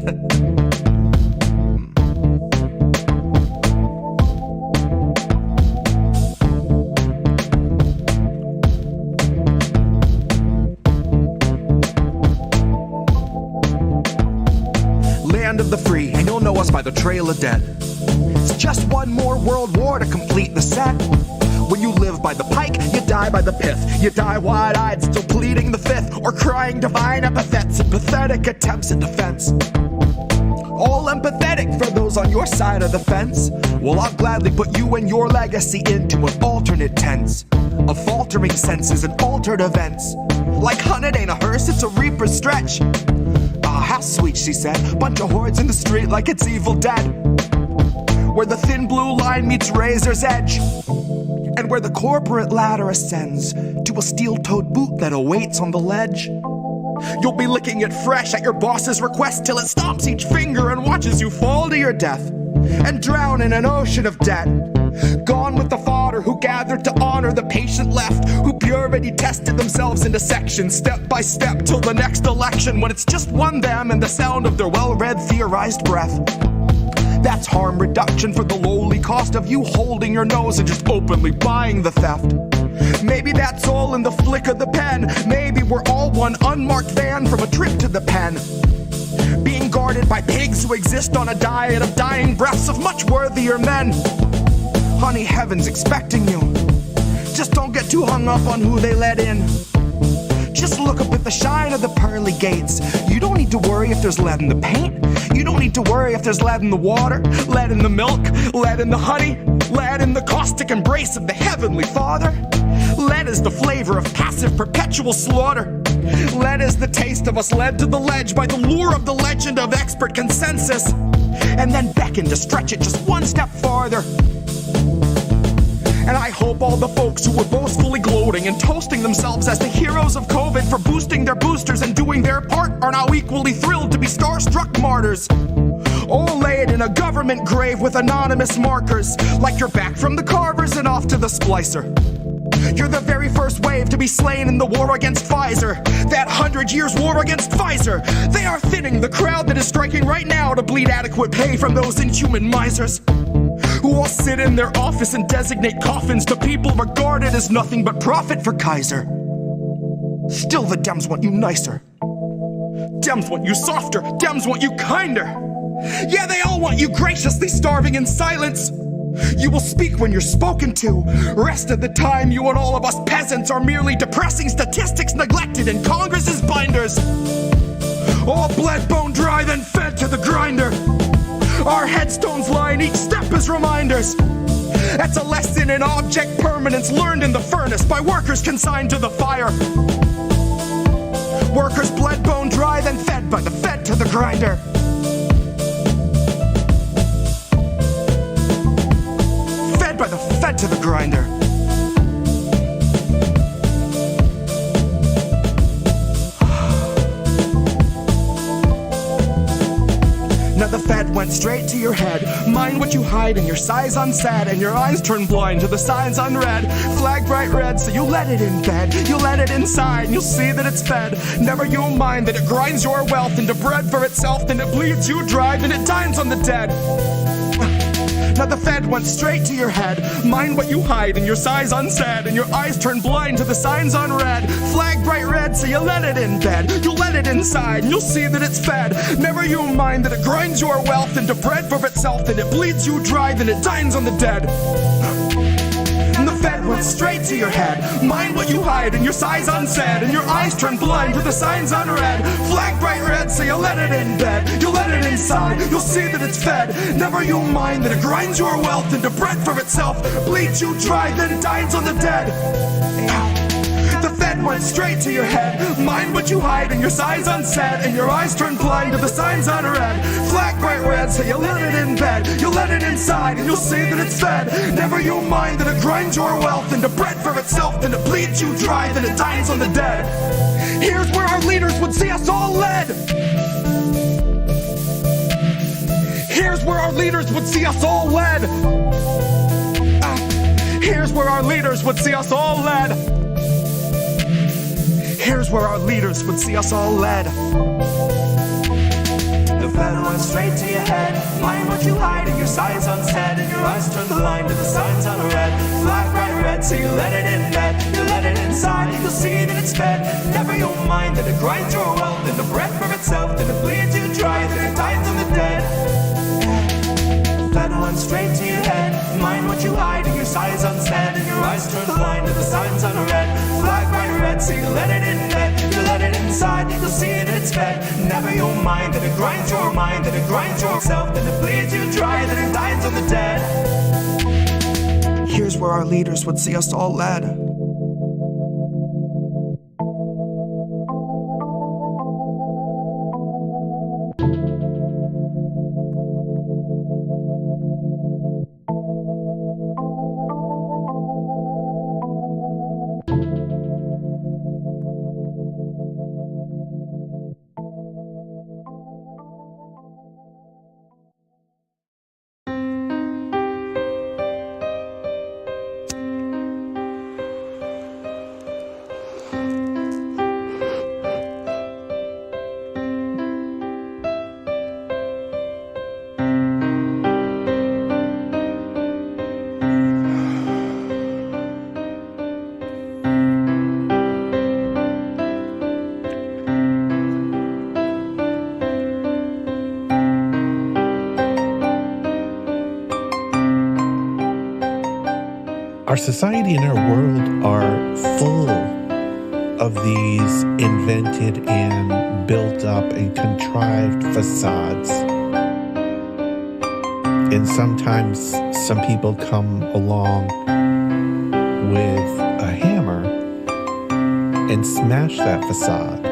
Land of the free, and you'll know us by the trail of dead. It's just one more world war to complete the set. When you live by the pike, you die by the pith. You die wide-eyed, still pleading the fifth, or crying divine epithets and pathetic attempts at defense. All empathetic for those on your side of the fence. Well, I'll gladly put you and your legacy into an alternate tense of faltering senses and altered events. Like hun, it ain't a hearse, it's a reaper's stretch. Ah, how sweet, she said. Bunch of hordes in the street like it's Evil Dead, where the thin blue line meets razor's edge, and where the corporate ladder ascends to a steel-toed boot that awaits on the ledge. You'll be licking it fresh at your boss's request till it stomps each finger and watches you fall to your death and drown in an ocean of debt. Gone with the fodder who gathered to honor the patient left, who purity tested themselves into sections step by step till the next election, when it's just one them and the sound of their well-read theorized breath. That's harm reduction for the lowly cost of you holding your nose and just openly buying the theft. Maybe that's all in the flick of the pen. Maybe we're all one unmarked van from a trip to the pen, being guarded by pigs who exist on a diet of dying breaths of much worthier men. Honey, heaven's expecting you. Just don't get too hung up on who they let in. Just look up at the shine of the pearly gates. You don't need to worry if there's lead in the paint. You don't need to worry if there's lead in the water, lead in the milk, lead in the honey, lead in the caustic embrace of the Heavenly Father. Lead is the flavor of passive perpetual slaughter. Lead is the taste of us led to the ledge by the lure of the legend of expert consensus, and then beckon to stretch it just one step farther. And I hope all the folks who were boastfully gloating and toasting themselves as the heroes of COVID for boosting their boosters and doing their part are now equally thrilled to be starstruck martyrs, all laid in a government grave with anonymous markers, like you're back from the carvers and off to the splicer. You're the very first wave to be slain in the war against Pfizer, that 100 years war against Pfizer. They are thinning the crowd that is striking right now to bleed adequate pay from those inhuman misers, who all sit in their office and designate coffins to people regarded as nothing but profit for Kaiser. Still the Dems want you nicer. Dems want you softer. Dems want you kinder. Yeah, they all want you graciously starving in silence. You will speak when you're spoken to. Rest of the time, you and all of us peasants are merely depressing statistics neglected in Congress's binders. All bled, bone dry, then fed to the grinder. Our headstones line each step as reminders. That's a lesson in object permanence learned in the furnace by workers consigned to the fire. Workers bled, bone dry, then fed by the fed to the grinder. Fed by the fed to the grinder. Now the Fed went straight to your head. Mind what you hide in your size unsaid, and your eyes turn blind to the signs unread. Flag bright red, so you let it in bed. You let it inside, and you'll see that it's fed. Never you mind that it grinds your wealth into bread for itself, then it bleeds you dry, then it dines on the dead. Now the Fed went straight to your head. Mind what you hide in your size unsaid, and your eyes turn blind to the signs unread. Flag bright red, so you let it in bed. You let it inside, and you'll see that it's fed. Never you mind that it grinds your wealth into bread for itself, then it bleeds you dry, then it dines on the dead. And the Fed went straight to your head. Mind what you hide in your size unsaid, and your eyes turn blind to the signs unread. Flag bright red, so you let it in bed. You let it inside, you'll see that it's fed. Never you mind that it grinds your wealth into bread for itself, bleeds you dry, then dines on the dead. The Fed went straight to your head. Mind what you hide in your size unsaid, and your eyes turn blind to the signs unread. Flag bright red, so you let it in bed. You let it inside, and you'll see that it's fed. Never you mind that it grinds your wealth into bread for itself, then it bleeds you dry, then it dines on the dead. Here's where our leaders would see us all led. Here's where our leaders would see us all led. Here's where our leaders would see us all led. Here's where our leaders would see us all led. The Fed turn blind to the signs on a red. Flag bright red, so you let it in bed. You let it inside, you'll see that it's fed. Never you'll mind that it grinds your wealth into breath for itself, that it bleeds you dry, that it dies on the dead. Fed one straight to your head. Mind what you hide and your size unsaid, and your eyes turn blind to the signs on a red. Flag bright red, so you let it in bed. You let it inside, you'll see that it's fed. Never you'll mind that it grinds your mind, that it grinds yourself, that it bleeds you dry, that it dies on the dead. Here's where our leaders would see us all led. Our society and our world are full of these invented and built up and contrived facades. And sometimes some people come along with a hammer and smash that facade.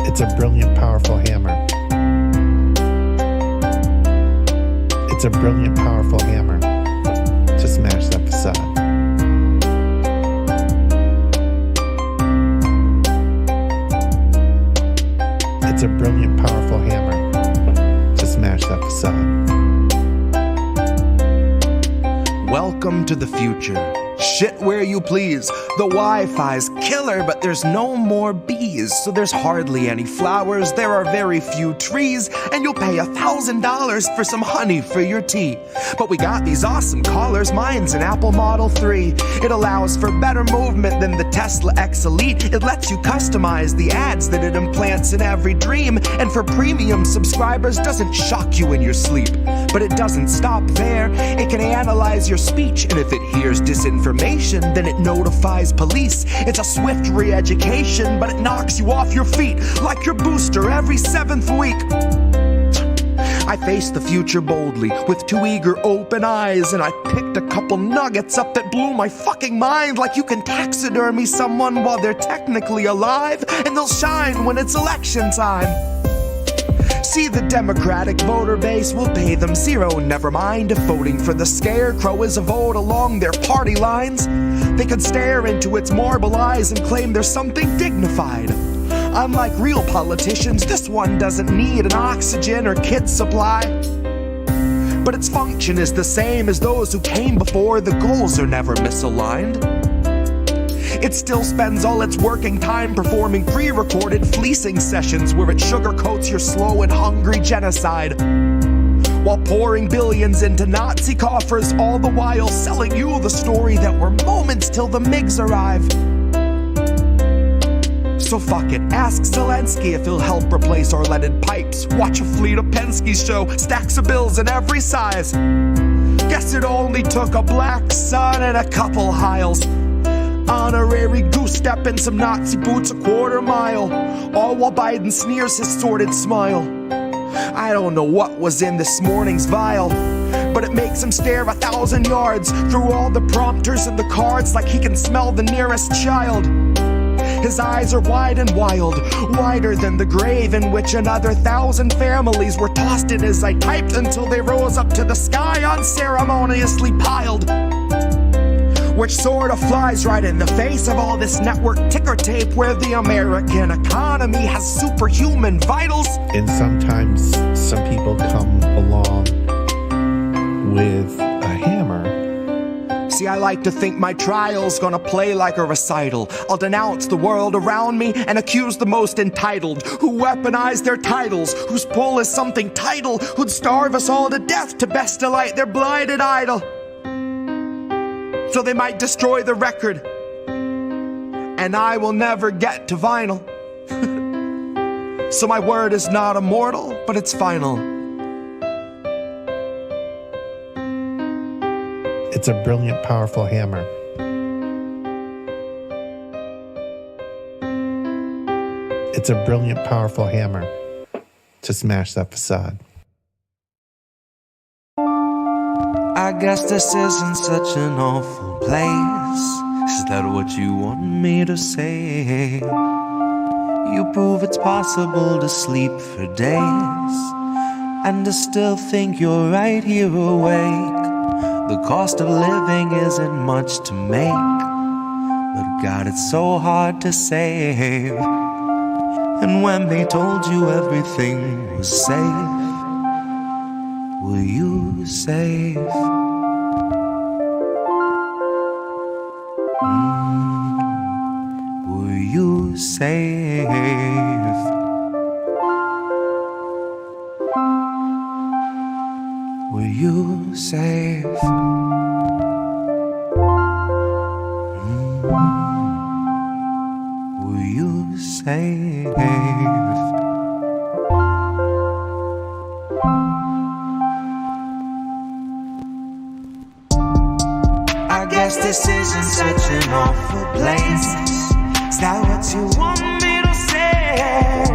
It's a brilliant, powerful hammer. It's a brilliant, powerful hammer to smash that facade. It's a brilliant, powerful hammer to smash that facade. Welcome to the future. Shit where you please. The Wi-Fi's killer, but there's no more bees. So there's hardly any flowers, there are very few trees, and you'll pay $1,000 for some honey for your tea. But we got these awesome collars, mine's an Apple Model 3. It allows for better movement than the Tesla X Elite. It lets you customize the ads that it implants in every dream. And for premium subscribers, doesn't shock you in your sleep. But it doesn't stop there. It can analyze your speech, and if it hears disinformation, then it notifies police. It's a swift re-education, but it knocks you off your feet like your booster every 7th week. I faced the future boldly with 2 eager open eyes, and I picked a couple nuggets up that blew my fucking mind. Like you can taxidermy someone while they're technically alive, and they'll shine when it's election time. See, the Democratic voter base will pay them zero. Never mind if voting for the scarecrow is a vote along their party lines. They could stare into its marble eyes and claim there's something dignified. Unlike real politicians, this one doesn't need an oxygen or kit supply. But its function is the same as those who came before. The goals are never misaligned. It still spends all its working time performing pre-recorded fleecing sessions where it sugarcoats your slow and hungry genocide, while pouring billions into Nazi coffers, all the while selling you the story that we're moments till the MiGs arrive. So fuck it, ask Zelensky if he'll help replace our leaded pipes. Watch a fleet of Penske's show, stacks of bills in every size. Guess it only took a black sun and a couple hiles. Honorary goose step and some Nazi boots a quarter mile, all while Biden sneers his sordid smile. I don't know what was in this morning's vial, but it makes him stare 1,000 yards through all the prompters and the cards like he can smell the nearest child. His eyes are wide and wild, wider than the grave in which another 1,000 families were tossed in as I typed until they rose up to the sky unceremoniously piled. Which sort of flies right in the face of all this network ticker tape where the American economy has superhuman vitals. And sometimes some people come along with a hammer See, I like to think my trial's gonna play like a recital. I'll denounce the world around me and accuse the most entitled, who weaponize their titles, whose pull is something tidal, who'd starve us all to death to best delight their blinded idol. So they might destroy the record, and I will never get to vinyl. So my word is not immortal, but it's final. It's a brilliant, powerful hammer. It's a brilliant, powerful hammer to smash that facade. I guess this isn't such an awful place. Is that what you want me to say? You prove it's possible to sleep for days and to still think you're right here awake. The cost of living isn't much to make, but God, it's so hard to save. And when they told you everything was safe, were you safe? Were you safe? Were you safe? Were you safe? I guess this isn't such an awful place. Is that what you want me to say?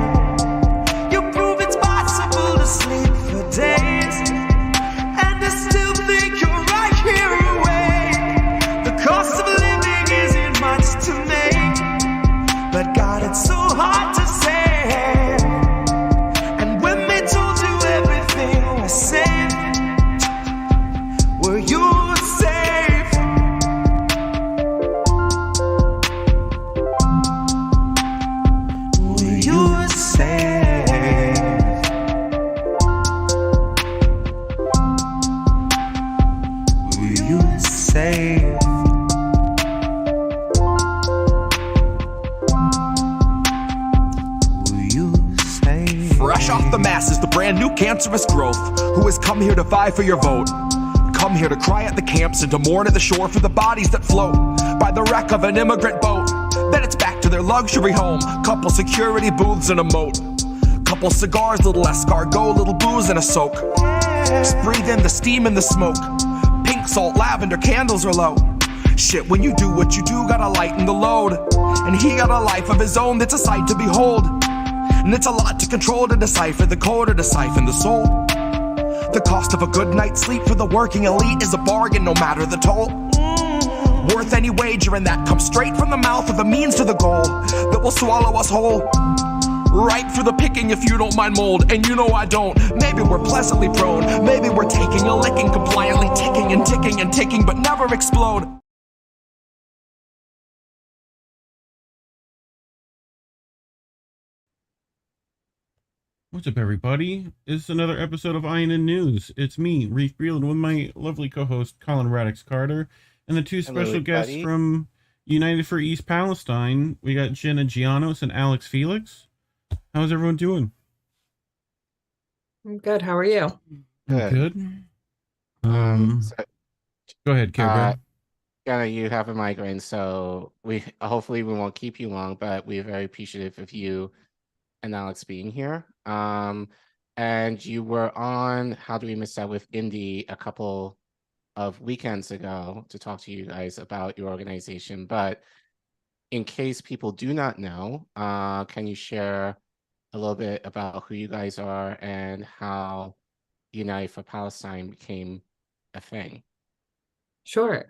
You prove it's possible to sleep for days and to still think you're right here awake. The cost of living isn't much to make, but God, it's so hard to say. And when they told you everything was safe, were you safe? Were you safe? Were you safe? Were you safe? Fresh off the masses, the brand new cancerous growth, who has come here to vie for your vote. Come here to cry at the camps and to mourn at the shore for the bodies that float by the wreck of an immigrant boat. Then it's back to their luxury home, couple security booths and a moat, couple cigars, little escargot, little booze and a soak. Just breathe in the steam and the smoke. Pink salt, lavender, candles are low. Shit, when you do what you do, gotta lighten the load. And he got a life of his own that's a sight to behold. And it's a lot to control, to decipher the code or to siphon the soul. The cost of a good night's sleep for the working elite is a bargain, no matter the toll. Worth any wager, and that comes straight from the mouth of a means to the goal that will swallow us whole. Ripe for the picking if you don't mind mold, and you know I don't. Maybe we're pleasantly prone, maybe we're taking a licking, compliantly ticking and ticking and ticking, but never explode. What's up, everybody? It's another episode of Iron and News. It's me, Reef Breland, with my lovely co-host, Collin Radix-Carter, and the two special guests from United for East Palestine. We got Jenna Giannios and Félix. How's everyone doing? I'm good. How are you? Good. Go ahead, Kara. Jenna, you have a migraine, so hopefully we won't keep you long, but we're very appreciative of you and Alex being here. And you were on How Do We Miss That with Indy a couple of weekends ago to talk to you guys about your organization. But in case people do not know, can you share a little bit about who you guys are and how United for Palestine became a thing? Sure.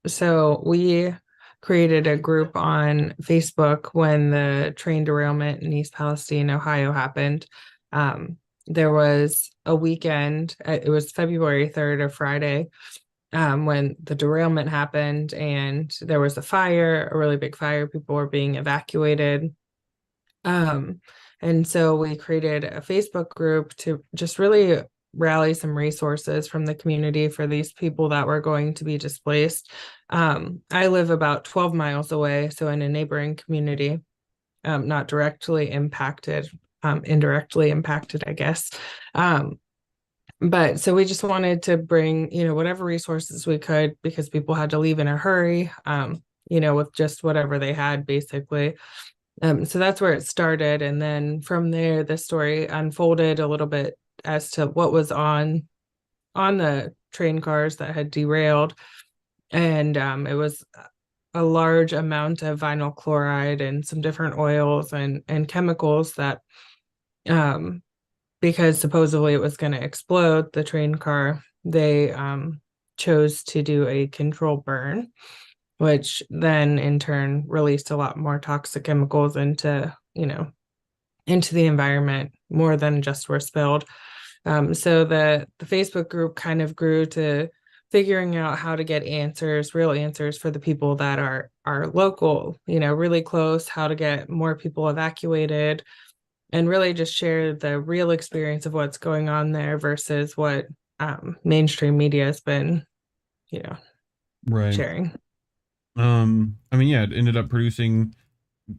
So we created a group on Facebook when the train derailment in East Palestine, Ohio happened. There was a weekend, it was February 3rd, or Friday, when the derailment happened, and there was a fire, a really big fire. People were being evacuated. And so we created a Facebook group to just really rally some resources from the community for these people that were going to be displaced. I live about 12 miles away, so in a neighboring community, not directly impacted, indirectly impacted, I guess. But so we just wanted to bring, whatever resources we could, because people had to leave in a hurry, with just whatever they had, basically. So that's where it started. And then from there, the story unfolded a little bit as to what was on the train cars that had derailed. And it was a large amount of vinyl chloride and some different oils and chemicals that, because supposedly it was going to explode, the train car, they chose to do a controlled burn, which then in turn released a lot more toxic chemicals into the environment, more than just were spilled. So the Facebook group kind of grew to figuring out how to get real answers for the people that are local, really close, how to get more people evacuated, and really just share the real experience of what's going on there versus what mainstream media has been, sharing. It ended up producing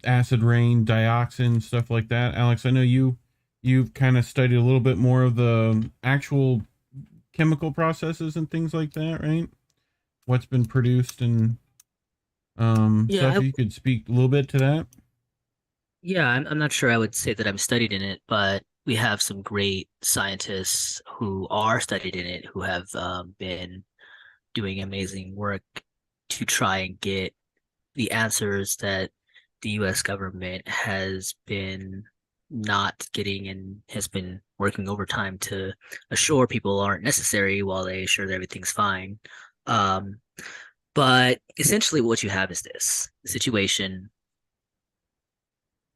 acid rain, dioxin, stuff like that. Alex, I know you've kind of studied a little bit more of the actual chemical processes and things like that, right? What's been produced and stuff. You could speak a little bit to that. Yeah, I'm not sure I would say that I'm studied in it, but we have some great scientists who are studied in it, who have been doing amazing work to try and get the answers that the U.S. government has been not getting and has been working overtime to assure people aren't necessary while they assure that everything's fine. But essentially what you have is this situation.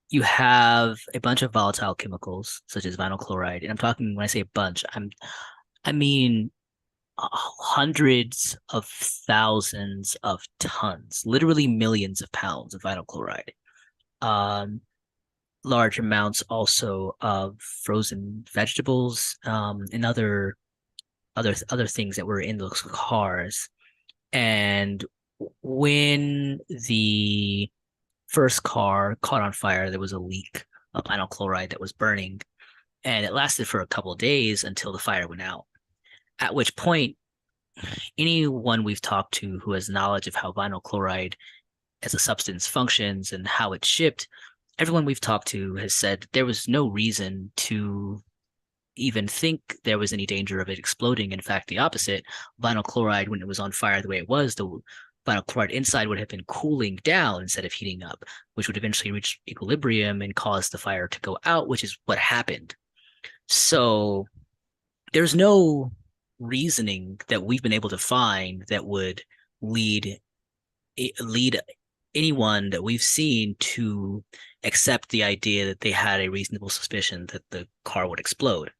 You have a bunch of volatile chemicals, such as vinyl chloride. And I'm talking, when I say a bunch, I mean hundreds of thousands of tons, literally millions of pounds of vinyl chloride. Large amounts also of frozen vegetables, and other things that were in those cars. And when the first car caught on fire, there was a leak of vinyl chloride that was burning, and it lasted for a couple of days until the fire went out. At which point, anyone we've talked to who has knowledge of how vinyl chloride as a substance functions and how it's shipped, everyone we've talked to has said there was no reason to even think there was any danger of it exploding. In fact, the opposite. Vinyl chloride, when it was on fire the way it was, the vinyl chloride inside would have been cooling down instead of heating up, which would eventually reach equilibrium and cause the fire to go out, which is what happened. So there's no reasoning that we've been able to find that would lead anyone that we've seen to accept the idea that they had a reasonable suspicion that the car would explode.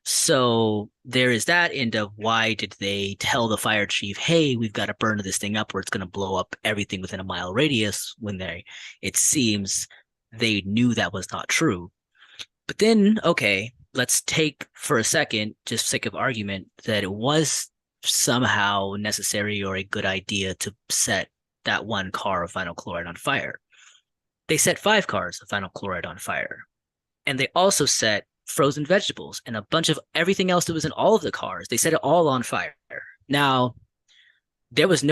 So there is that end of, why did they tell the fire chief, hey, we've got to burn this thing up or it's going to blow up everything within a mile radius, when it seems they knew that was not true. But then, okay, let's take for a second, just for sake of argument, that it was somehow necessary or a good idea to set that one car of vinyl chloride on fire. They set 5 cars of vinyl chloride on fire. And they also set frozen vegetables and a bunch of everything else that was in all of the cars. They set it all on fire. Now, there was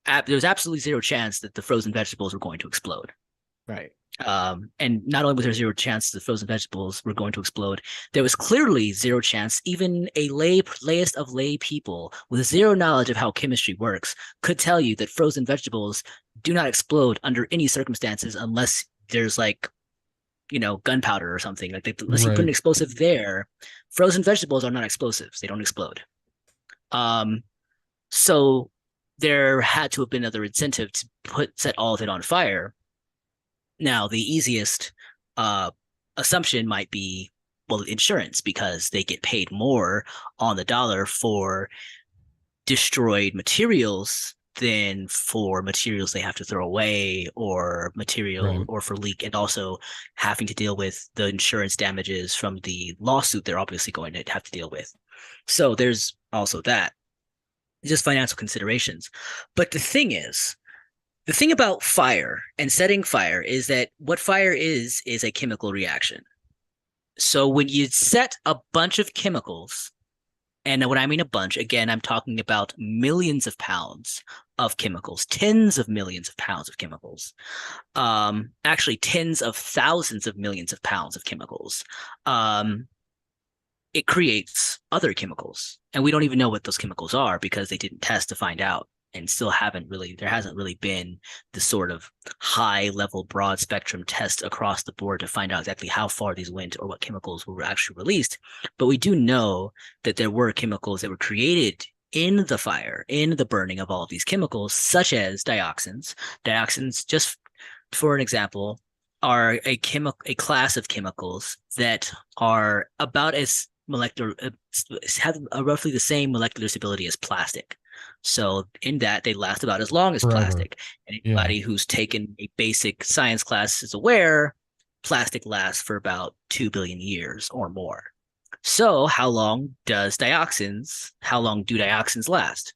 absolutely zero chance that the frozen vegetables were going to explode. Right. And not only was there zero chance the frozen vegetables were going to explode, there was clearly zero chance even a layest of lay people with zero knowledge of how chemistry works could tell you that frozen vegetables do not explode under any circumstances unless there's gunpowder or something. Unless you put an explosive there, frozen vegetables are not explosives. They don't explode. So there had to have been another incentive to set all of it on fire. Now, the easiest assumption might be, insurance, because they get paid more on the dollar for destroyed materials than for materials they have to throw away, or or for leak, and also having to deal with the insurance damages from the lawsuit they're obviously going to have to deal with. So there's also that. Just financial considerations. But the thing about fire and setting fire is that what fire is a chemical reaction. So when you set a bunch of chemicals, and when I mean a bunch, again, I'm talking about millions of pounds of chemicals, tens of millions of pounds of chemicals, actually tens of thousands of millions of pounds of chemicals. It creates other chemicals. And we don't even know what those chemicals are because they didn't test to find out, and still there hasn't really been the sort of high level broad spectrum test across the board to find out exactly how far these went or what chemicals were actually released. But we do know that there were chemicals that were created in the fire, in the burning of all of these chemicals, such as dioxins. Dioxins, just for an example, are a class of chemicals that are about as molecular, have roughly the same molecular stability as plastic. So in that, they last about as long as plastic. And anybody who's taken a basic science class is aware plastic lasts for about 2 billion years or more. So how long do dioxins last?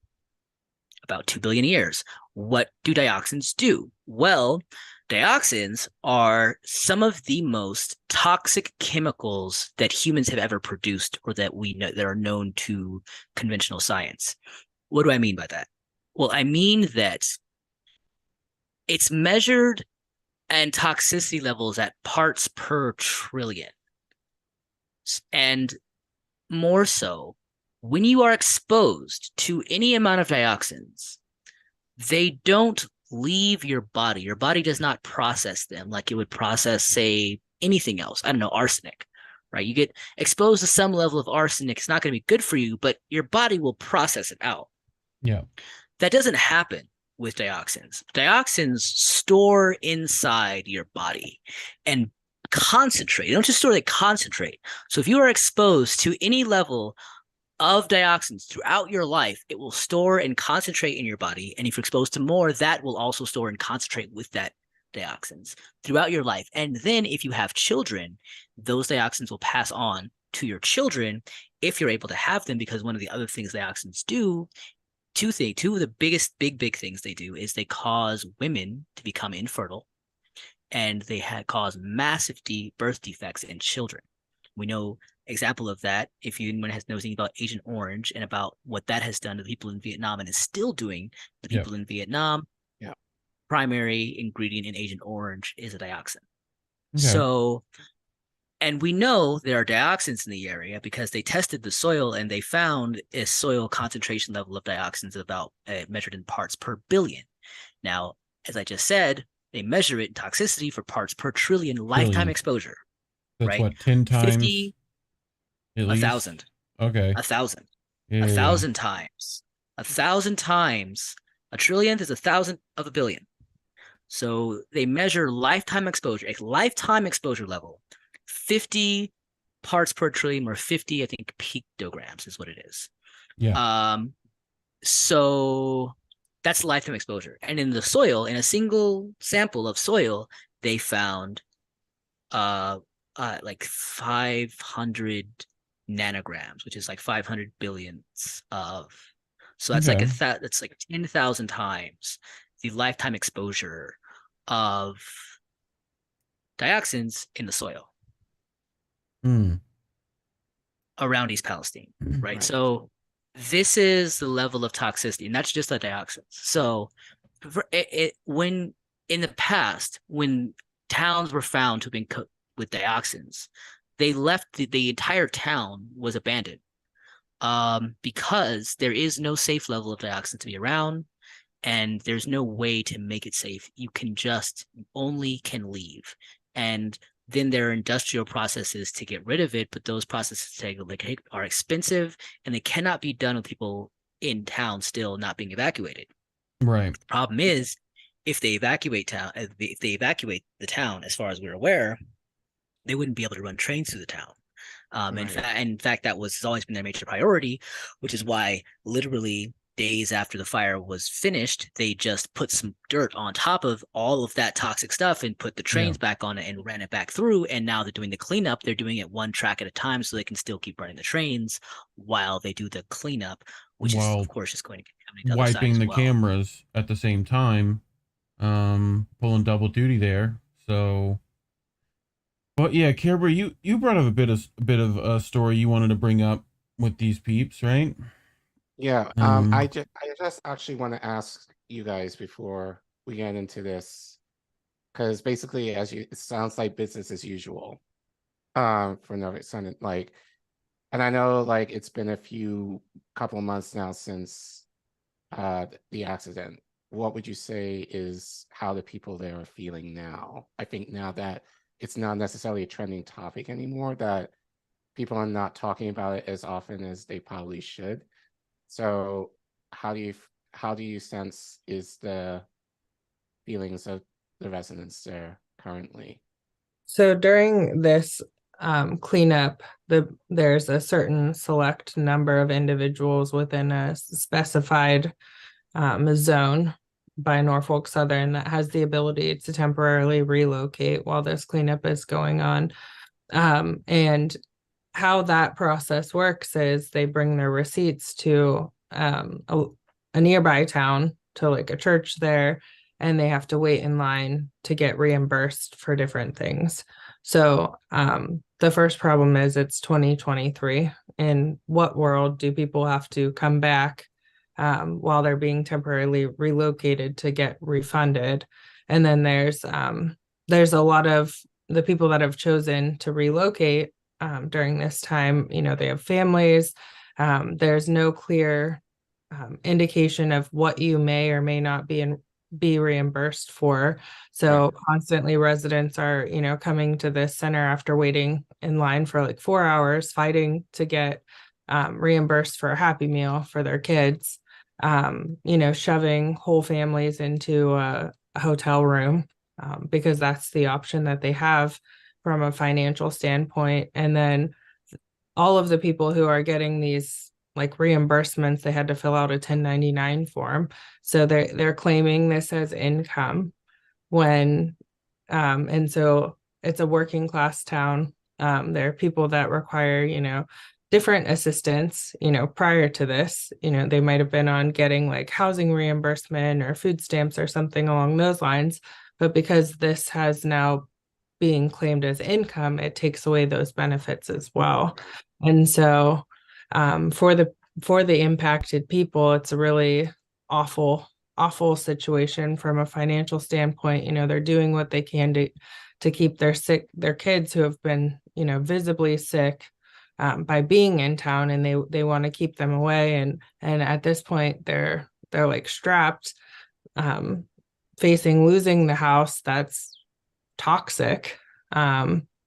About 2 billion years. What do dioxins do? Well, dioxins are some of the most toxic chemicals that humans have ever produced, or that we know that are known to conventional science. What do I mean by that? Well, I mean that it's measured and toxicity levels at parts per trillion. And more so, when you are exposed to any amount of dioxins, they don't leave your body. Your body does not process them like it would process, say, anything else. I don't know, arsenic, right? You get exposed to some level of arsenic. It's not going to be good for you, but your body will process it out. Yeah. That doesn't happen with dioxins. Dioxins store inside your body and concentrate. They don't just store, they concentrate. So if you are exposed to any level of dioxins throughout your life, it will store and concentrate in your body. And if you're exposed to more, that will also store and concentrate with that dioxins throughout your life. And then if you have children, those dioxins will pass on to your children if you're able to have them, because one of the other things dioxins do, two of the biggest big things they do is they cause women to become infertile, and they cause massive birth defects in children. We know example of that, if anyone knows anything about Agent Orange and about what that has done to the people in Vietnam and is still doing the people in Vietnam. Yeah. Primary ingredient in Agent Orange is a dioxin. Okay. So, and we know there are dioxins in the area because they tested the soil and they found a soil concentration level of dioxins about measured in parts per billion. Now, as I just said, they measure it in toxicity for parts per trillion lifetime exposure. That's right? What, 10 times? 50, 1,000. Okay. 1,000. Yeah, 1,000 times. 1,000 times. A trillionth is 1,000 of a billion. So they measure lifetime exposure, a lifetime exposure level, 50 parts per trillion, or 50, I think, picograms is what it is. Yeah. So that's lifetime exposure. And in the soil, in a single sample of soil, they found like 500 nanograms, which is like 500 billionths of. So that's like that's like 10,000 times the lifetime exposure of dioxins in the soil around East Palestine, right? So this is the level of toxicity, and that's just the dioxins. So when in the past, when towns were found to have been cooked with dioxins, they left the entire town was abandoned because there is no safe level of dioxin to be around, and there's no way to make it safe. You only can leave. And then there are industrial processes to get rid of it, but those processes are expensive, and they cannot be done with people in town still not being evacuated. Right. The problem is, if they evacuate the town, as far as we're aware, they wouldn't be able to run trains through the town. In fact, that has always been their major priority, which is why literally days after the fire was finished, they just put some dirt on top of all of that toxic stuff and put the trains back on it and ran it back through. And now they're doing the cleanup. They're doing it one track at a time so they can still keep running the trains while they do the cleanup, which is, of course, just going to contaminate the other side wiping the well. cameras at the same time, pulling double duty there. So, but yeah, Carberry, you brought up a bit of a story you wanted to bring up with these peeps, right? Yeah, I just actually want to ask you guys before we get into this, because basically, it sounds like business as usual, for Nordic Sun, like, and I know like it's been a couple of months now since the accident. What would you say is how the people there are feeling now? I think now that it's not necessarily a trending topic anymore, that people are not talking about it as often as they probably should. So how do you sense is the feelings of the residents there currently? So during this cleanup, there's a certain select number of individuals within a specified zone by Norfolk Southern that has the ability to temporarily relocate while this cleanup is going on. And how that process works is they bring their receipts to a nearby town, to like a church there, and they have to wait in line to get reimbursed for different things. So the first problem is it's 2023. In what world do people have to come back while they're being temporarily relocated to get refunded? And then there's a lot of the people that have chosen to relocate during this time, they have families. There's no clear indication of what you may or may not be reimbursed for. So constantly residents are, coming to this center after waiting in line for like 4 hours, fighting to get reimbursed for a Happy Meal for their kids, shoving whole families into a hotel room because that's the option that they have from a financial standpoint. And then all of the people who are getting these like reimbursements, they had to fill out a 1099 form. So they're claiming this as income when and so it's a working class town. There are people that require, different assistance, prior to this. They might have been on getting like housing reimbursement or food stamps or something along those lines. But because this has now being claimed as income, it takes away those benefits as well. And so for the impacted people, it's a really awful situation from a financial standpoint. They're doing what they can to keep their kids who have been, visibly sick by being in town, and they want to keep them away. And at this point they're like strapped, facing losing the house that's toxic,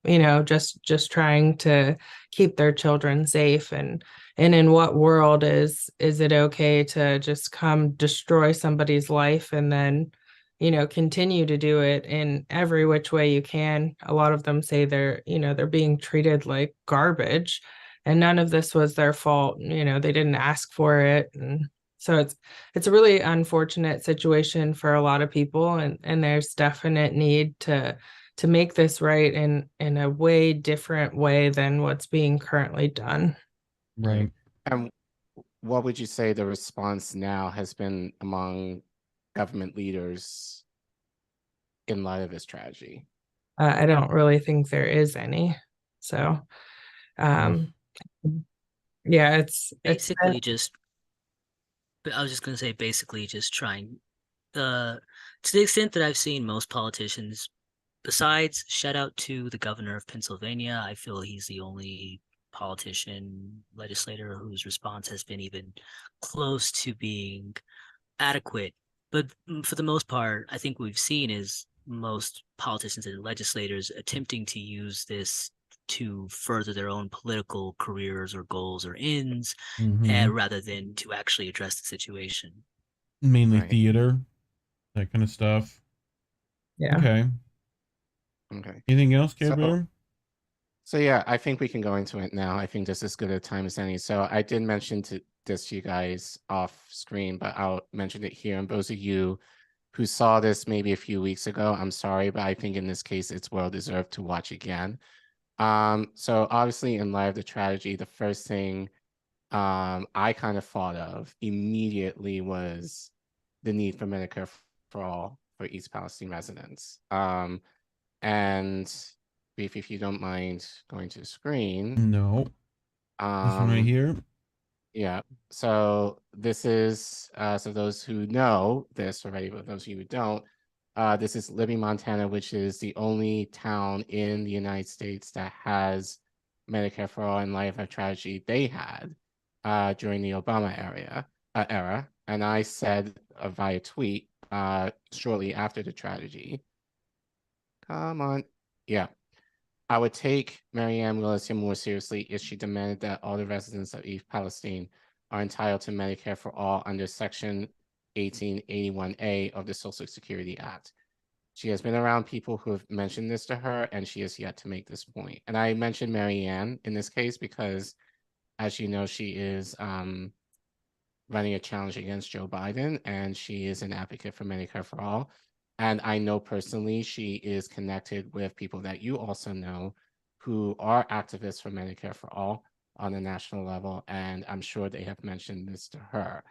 just trying to keep their children safe. And in what world is it okay to just come destroy somebody's life and then continue to do it in every which way you can? A lot of them say they're being treated like garbage, and none of this was their fault. They didn't ask for it. And so it's a really unfortunate situation for a lot of people, and there's definite need to make this right in a way different way than what's being currently done. Right. And what would you say the response now has been among government leaders in light of this tragedy? I don't really think there is any. So, yeah, it's basically I was just going to say, basically just trying, to the extent that I've seen most politicians, besides shout out to the governor of Pennsylvania, I feel he's the only politician, legislator whose response has been even close to being adequate. But for the most part, I think we've seen is most politicians and legislators attempting to use this to further their own political careers or goals or ends, rather than to actually address the situation. Mainly theater, that kind of stuff. Yeah. Okay. Anything else, Gabriel? So yeah, I think we can go into it now. I think this is as good a time as any. So I did mention this to you guys off screen, but I'll mention it here. And those of you who saw this maybe a few weeks ago, I'm sorry, but I think in this case, it's well deserved to watch again. So obviously in light of the tragedy, the first thing I kind of thought of immediately was the need for Medicare for all for East Palestine residents. And if you don't mind going to the screen. No. This one right here. Yeah. So this is so those who know this already, but those of you who don't, this is Libby, Montana, which is the only town in the United States that has Medicare for all in light of a tragedy they had during the Obama era. And I said via tweet shortly after the tragedy. Come on. Yeah. I would take Marianne Willis more seriously if she demanded that all the residents of East Palestine are entitled to Medicare for all under Section 1881A of the Social Security Act. She has been around people who have mentioned this to her, and she has yet to make this point. And I mentioned Marianne in this case because, as you know, she is running a challenge against Joe Biden, and she is an advocate for Medicare for all. And I know personally she is connected with people that you also know who are activists for Medicare for all on a national level, and I'm sure they have mentioned this to her.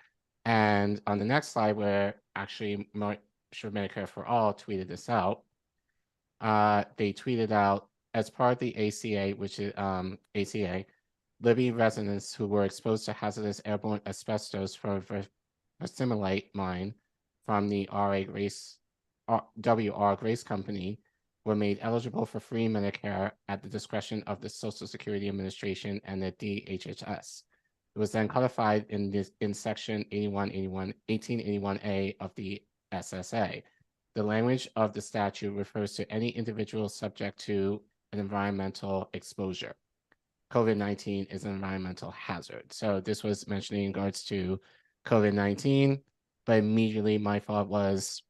And on the next slide, where actually Medicare for All tweeted this out, they tweeted out, as part of the ACA, which is ACA, Libby residents who were exposed to hazardous airborne asbestos from a simulate mine from the WR Grace Company were made eligible for free Medicare at the discretion of the Social Security Administration and the DHHS. It was then codified in Section 1881A of the SSA. The language of the statute refers to any individual subject to an environmental exposure. COVID-19 is an environmental hazard. So this was mentioning in regards to COVID-19, but immediately my thought was,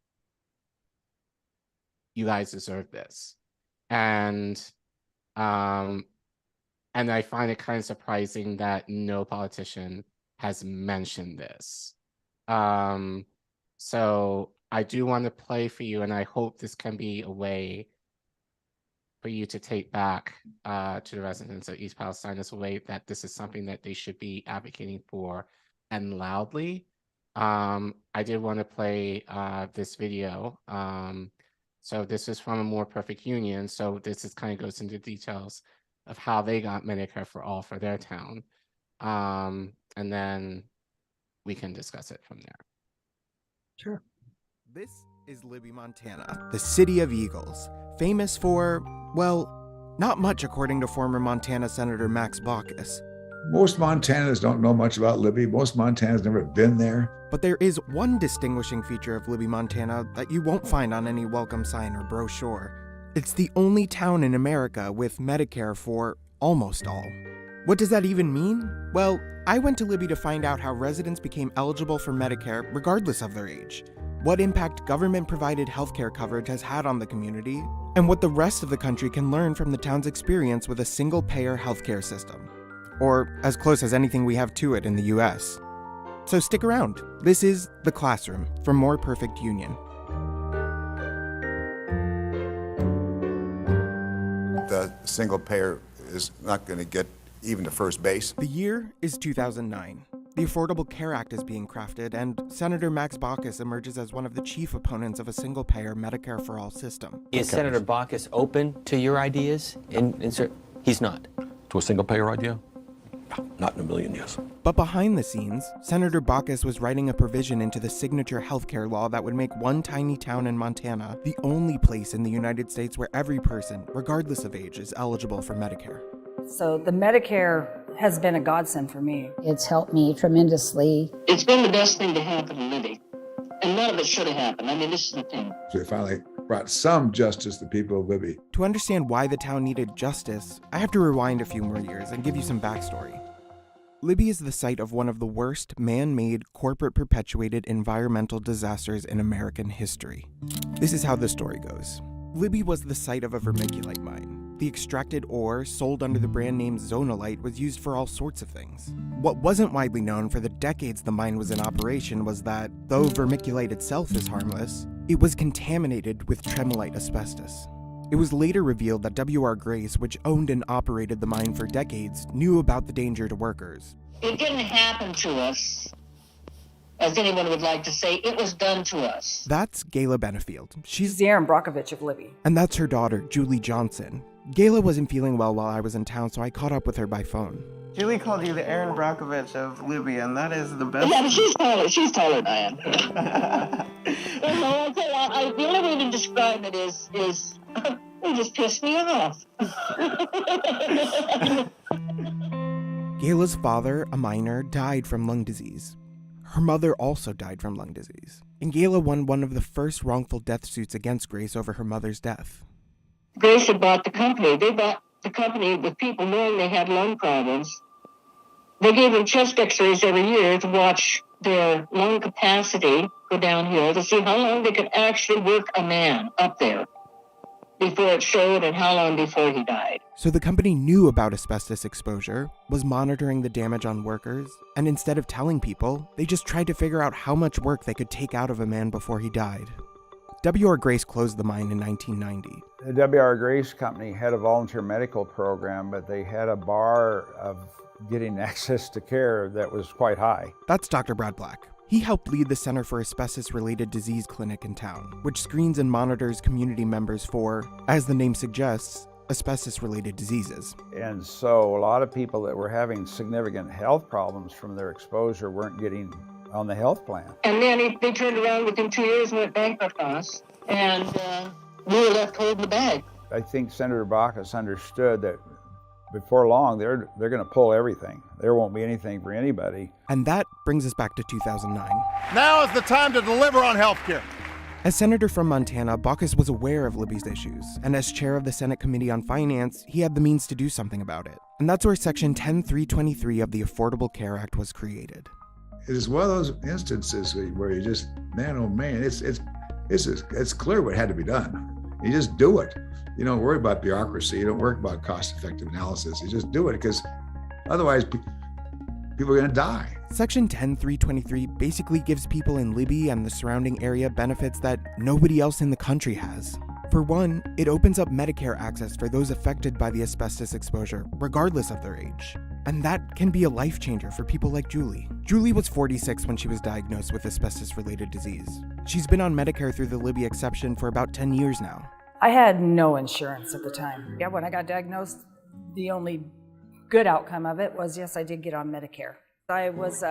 you guys deserve this. And I find it kind of surprising that no politician has mentioned this. So I do want to play for you, and I hope this can be a way for you to take back to the residents of East Palestine as a way that this is something that they should be advocating for, and loudly. I did want to play this video. So this is from A More Perfect Union. So this is kind of goes into details of how they got Medicare for all for their town. And then we can discuss it from there. Sure. This is Libby, Montana, the city of eagles, famous for, well, not much according to former Montana Senator Max Baucus. Most Montanans don't know much about Libby. Most Montanans never been there. But there is one distinguishing feature of Libby, Montana that you won't find on any welcome sign or brochure. It's the only town in America with Medicare for almost all. What does that even mean? Well, I went to Libby to find out how residents became eligible for Medicare regardless of their age, what impact government-provided healthcare coverage has had on the community, and what the rest of the country can learn from the town's experience with a single-payer healthcare system. Or as close as anything we have to it in the US. So stick around. This is The Classroom from More Perfect Union. The single payer is not going to get even to first base. The year is 2009. The Affordable Care Act is being crafted, and Senator Max Baucus emerges as one of the chief opponents of a single-payer Medicare for all system. Is Senator Baucus open to your ideas? He's not. To a single-payer idea? No, not in a million years. But behind the scenes, Senator Baucus was writing a provision into the signature healthcare law that would make one tiny town in Montana the only place in the United States where every person, regardless of age, is eligible for Medicare. So the Medicare has been a godsend for me. It's helped me tremendously. It's been the best thing to happen to Libby. And none of it should have happened. I mean, this is the thing. So we finally brought some justice to the people of Libby. To understand why the town needed justice, I have to rewind a few more years and give you some backstory. Libby is the site of one of the worst man-made, corporate-perpetuated environmental disasters in American history. This is how the story goes. Libby was the site of a vermiculite mine. The extracted ore, sold under the brand name Zonalite, was used for all sorts of things. What wasn't widely known for the decades the mine was in operation was that, though vermiculite itself is harmless, it was contaminated with tremolite asbestos. It was later revealed that W.R. Grace, which owned and operated the mine for decades, knew about the danger to workers. It didn't happen to us, as anyone would like to say. It was done to us. That's Gayla Benefield. She's the Aaron Brockovich of Libby. And that's her daughter, Julie Johnson. Gayla wasn't feeling well while I was in town, so I caught up with her by phone. Julie called you the Aaron Brockovich of Libby, and that is the best. Yeah, but she's taller than I am. The only way to describe it is it just pissed me off. Gayla's father, a miner, died from lung disease. Her mother also died from lung disease. And Gayla won one of the first wrongful death suits against Grace over her mother's death. Grace had bought the company. They bought the company with people knowing they had lung problems. They gave them chest x-rays every year to watch their lung capacity go downhill to see how long they could actually work a man up there before it showed and how long before he died. So the company knew about asbestos exposure, was monitoring the damage on workers, and instead of telling people, they just tried to figure out how much work they could take out of a man before he died. W.R. Grace closed the mine in 1990. The W.R. Grace company had a volunteer medical program, but they had a bar of getting access to care that was quite high. That's Dr. Brad Black. He helped lead the Center for Asbestos-Related Disease Clinic in town, which screens and monitors community members for, as the name suggests, asbestos-related diseases. And so a lot of people that were having significant health problems from their exposure weren't getting on the health plan. And then they turned around within 2 years and went bankrupt on us, and we were left holding the bag. I think Senator Baucus understood that before long, they're going to pull everything. There won't be anything for anybody. And that brings us back to 2009. Now is the time to deliver on health care. As senator from Montana, Baucus was aware of Libby's issues, and as chair of the Senate Committee on Finance, he had the means to do something about it. And that's where Section 10323 of the Affordable Care Act was created. It is one of those instances where you just, man, oh man, it's clear what had to be done. You just do it. You don't worry about bureaucracy. You don't worry about cost-effective analysis. You just do it because otherwise people are going to die. Section 10323 basically gives people in Libby and the surrounding area benefits that nobody else in the country has. For one, it opens up Medicare access for those affected by the asbestos exposure, regardless of their age. And that can be a life changer for people like Julie. Julie was 46 when she was diagnosed with asbestos-related disease. She's been on Medicare through the Libby exception for about 10 years now. I had no insurance at the time. Yeah, when I got diagnosed, the only good outcome of it was, yes, I did get on Medicare. I was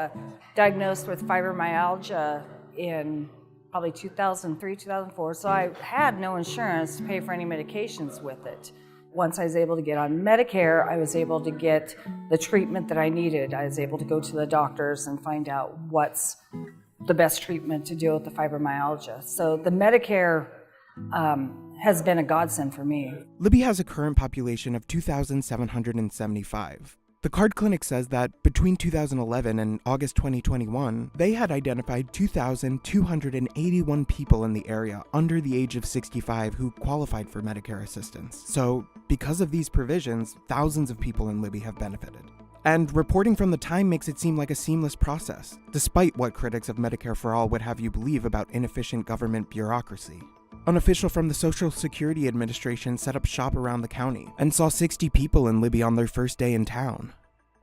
diagnosed with fibromyalgia in probably 2003, 2004, so I had no insurance to pay for any medications with it. Once I was able to get on Medicare, I was able to get the treatment that I needed. I was able to go to the doctors and find out what's the best treatment to deal with the fibromyalgia. So the Medicare has been a godsend for me. Libby has a current population of 2,775. The card clinic says that between 2011 and August 2021, they had identified 2,281 people in the area under the age of 65 who qualified for Medicare assistance. So, because of these provisions, thousands of people in Libby have benefited. And reporting from the time makes it seem like a seamless process, despite what critics of Medicare for All would have you believe about inefficient government bureaucracy. An official from the Social Security Administration set up shop around the county and saw 60 people in Libby on their first day in town.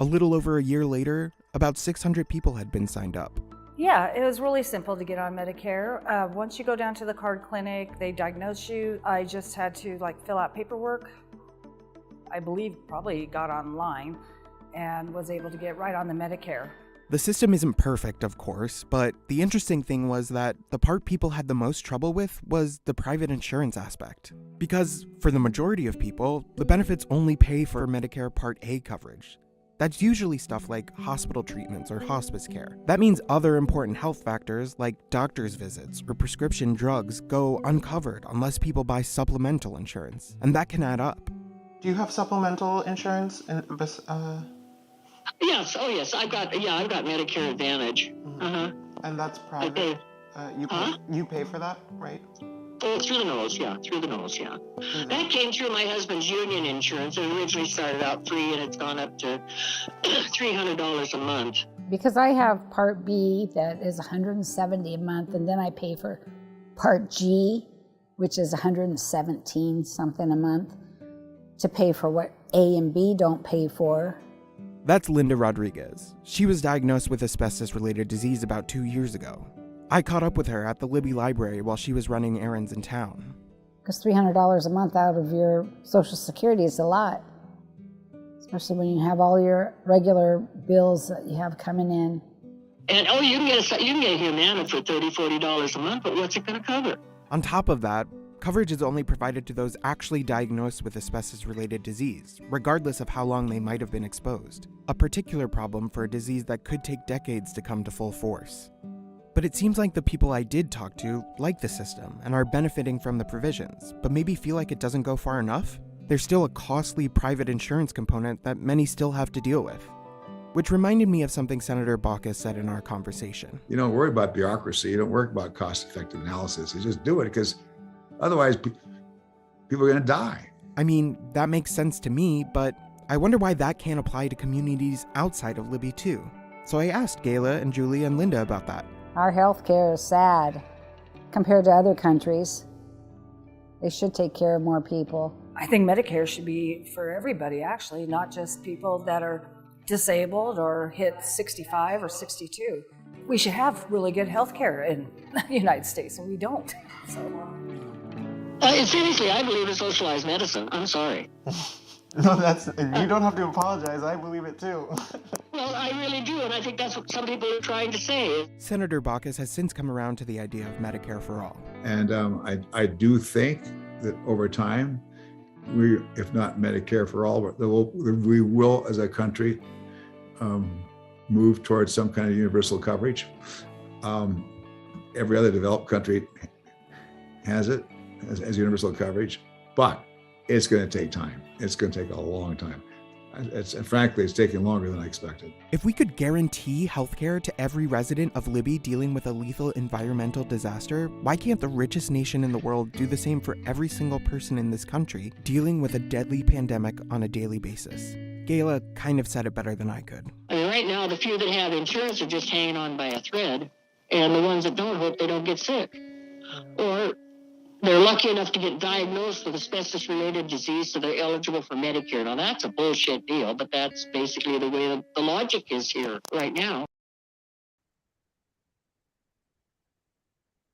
A little over a year later, about 600 people had been signed up. Yeah, it was really simple to get on Medicare. Once you go down to the card clinic, they diagnose you. I just had to fill out paperwork. I believe probably got online and was able to get right on the Medicare. The system isn't perfect, of course, but the interesting thing was that the part people had the most trouble with was the private insurance aspect. Because for the majority of people, the benefits only pay for Medicare Part A coverage. That's usually stuff like hospital treatments or hospice care. That means other important health factors like doctor's visits or prescription drugs go uncovered unless people buy supplemental insurance, and that can add up. Do you have supplemental insurance? Yes. Oh, yes. I've got Medicare Advantage. And that's private. Okay. You pay for that, right? Oh, through the nose, yeah. That came through my husband's union insurance. It originally started out free, and it's gone up to $300 a month. Because I have Part B that is $170 a month, and then I pay for Part G, which is $117 something a month, to pay for what A and B don't pay for. That's Linda Rodriguez. She was diagnosed with asbestos-related disease about 2 years ago. I caught up with her at the Libby Library while she was running errands in town. Because $300 a month out of your Social Security is a lot, especially when you have all your regular bills that you have coming in. And you can get a Humana for $30, $40 a month, but what's it going to cover? On top of that, coverage is only provided to those actually diagnosed with asbestos-related disease, regardless of how long they might have been exposed. A particular problem for a disease that could take decades to come to full force. But it seems like the people I did talk to like the system and are benefiting from the provisions, but maybe feel like it doesn't go far enough? There's still a costly private insurance component that many still have to deal with. Which reminded me of something Senator Baucus said in our conversation. You don't worry about bureaucracy. You don't worry about cost-effective analysis. You just do it because otherwise people are going to die. I mean, that makes sense to me, but I wonder why that can't apply to communities outside of Libby too. So I asked Gayla and Julie and Linda about that. Our health care is sad compared to other countries. They should take care of more people. I think Medicare should be for everybody, actually, not just people that are disabled or hit 65 or 62. We should have really good health care in the United States, and we don't. Seriously, I believe in socialized medicine. I'm sorry. No, you don't have to apologize. I believe it too. Well, I really do, and I think that's what some people are trying to say. Senator Baucus has since come around to the idea of Medicare for all. And I do think that over time, if not Medicare for all, we will as a country move towards some kind of universal coverage. Every other developed country has it as universal coverage, but it's going to take time. It's going to take a long time. Frankly, it's taking longer than I expected. If we could guarantee healthcare to every resident of Libby dealing with a lethal environmental disaster, why can't the richest nation in the world do the same for every single person in this country dealing with a deadly pandemic on a daily basis? Gayla kind of said it better than I could. I mean, right now, the few that have insurance are just hanging on by a thread, and the ones that don't hope they don't get sick. Or they're lucky enough to get diagnosed with asbestos-related disease, so they're eligible for Medicare. Now, that's a bullshit deal, but that's basically the way the logic is here right now.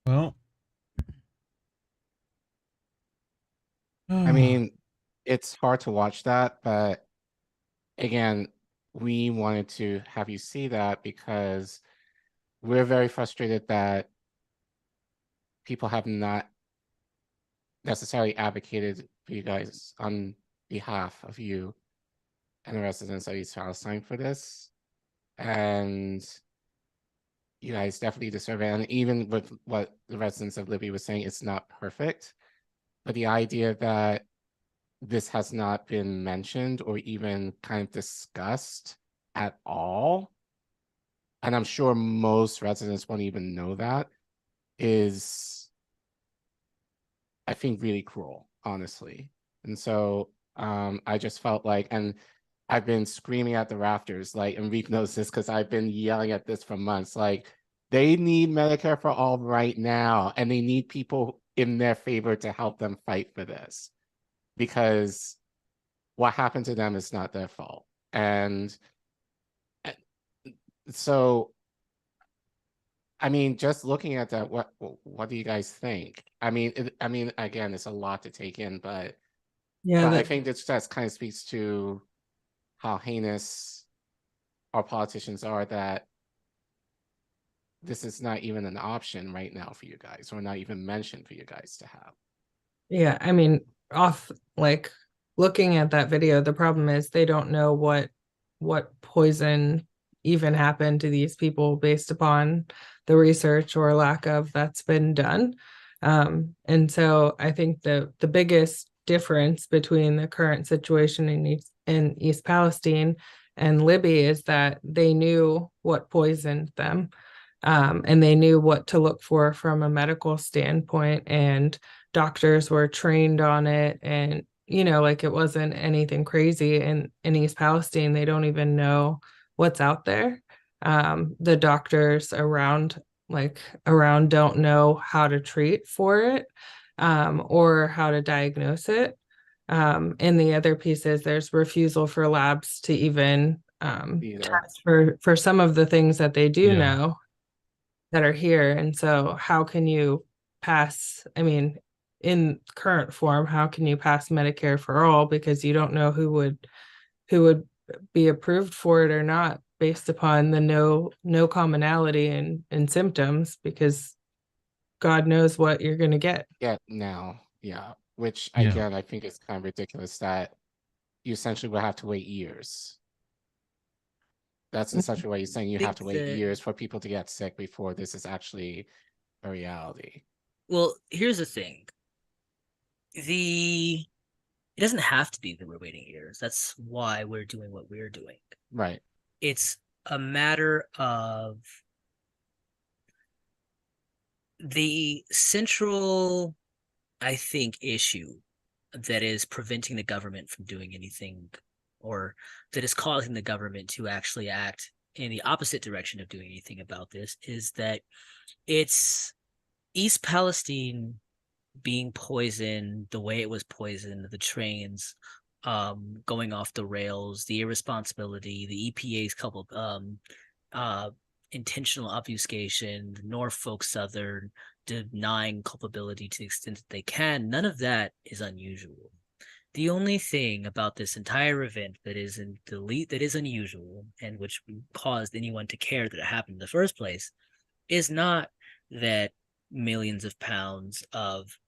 Well, I mean, it's hard to watch that, but again, we wanted to have you see that because we're very frustrated that people have not necessarily advocated for you guys on behalf of you and the residents of East Palestine for this. And you guys definitely deserve it. And even with what the residents of Libby were saying, it's not perfect. But the idea that this has not been mentioned or even kind of discussed at all, and I'm sure most residents won't even know that, is, I think, really cruel, honestly. And so I just felt like, and I've been screaming at the rafters, like, and Reef knows this because I've been yelling at this for months, like, they need Medicare for all right now, and they need people in their favor to help them fight for this, because what happened to them is not their fault. And so, I mean, just looking at that, what do you guys think? I mean, again, it's a lot to take in, but yeah, I think that kind of speaks to how heinous our politicians are, that this is not even an option right now for you guys, or not even mentioned for you guys to have. Yeah, I mean, like looking at that video, the problem is they don't know what poison even happened to these people based upon the research or lack of that's been done. And so I think the biggest difference between the current situation in East Palestine and Libby is that they knew what poisoned them. And they knew what to look for from a medical standpoint, and doctors were trained on it. And, like, it wasn't anything crazy. In East Palestine, they don't even know what's out there. The doctors around don't know how to treat for it, or how to diagnose it. And the other piece is there's refusal for labs to even test for some of the things that they do know that are here. And so how can you pass, in current form, how can you pass Medicare for all, because you don't know who would be approved for it or not, based upon the no commonality in symptoms, because God knows what you're going to get. Now. Which again, I think it's kind of ridiculous that you essentially will have to wait years. That's essentially what you're saying. You have to wait years for people to get sick before this is actually a reality. Well, here's the thing. It doesn't have to be that we're waiting years. That's why we're doing what we're doing. Right. It's a matter of the central, I think, issue that is preventing the government from doing anything, or that is causing the government to actually act in the opposite direction of doing anything about this, is that it's East Palestine being poisoned the way it was poisoned, the trains going off the rails, the irresponsibility, the EPA's couple intentional obfuscation, Norfolk Southern denying culpability to the extent that they can. None of that is unusual. The only thing about this entire event that is unusual, and which caused anyone to care that it happened in the first place, is not that millions of pounds of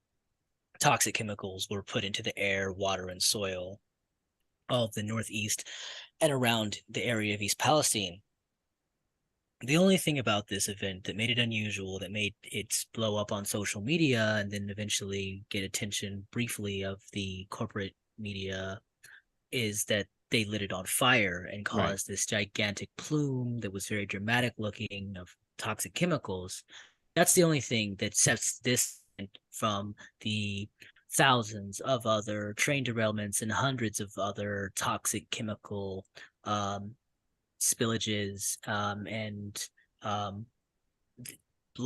toxic chemicals were put into the air, water, and soil of the Northeast and around the area of East Palestine. The only thing about this event that made it unusual, that made it blow up on social media and then eventually get attention briefly of the corporate media, is that they lit it on fire and caused this gigantic plume that was very dramatic looking of toxic chemicals. That's the only thing that sets this from the thousands of other train derailments and hundreds of other toxic chemical spillages and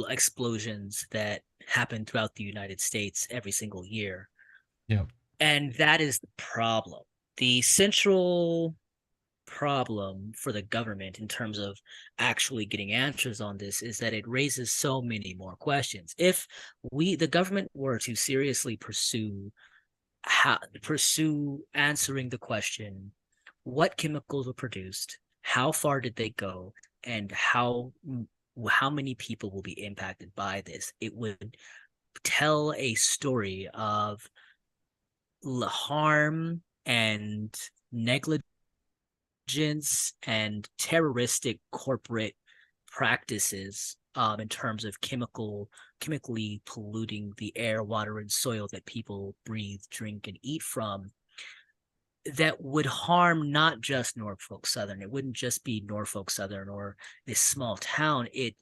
explosions that happen throughout the United States every single year. Yeah. And that is the problem. The central problem for the government in terms of actually getting answers on this is that it raises so many more questions. If the government were to seriously pursue answering the question, what chemicals were produced, how far did they go, and how many people will be impacted by this, it would tell a story of harm and negligence and terroristic corporate practices in terms of chemically polluting the air, water, and soil that people breathe, drink, and eat from, that would harm not just Norfolk Southern. It wouldn't just be Norfolk Southern or this small town. It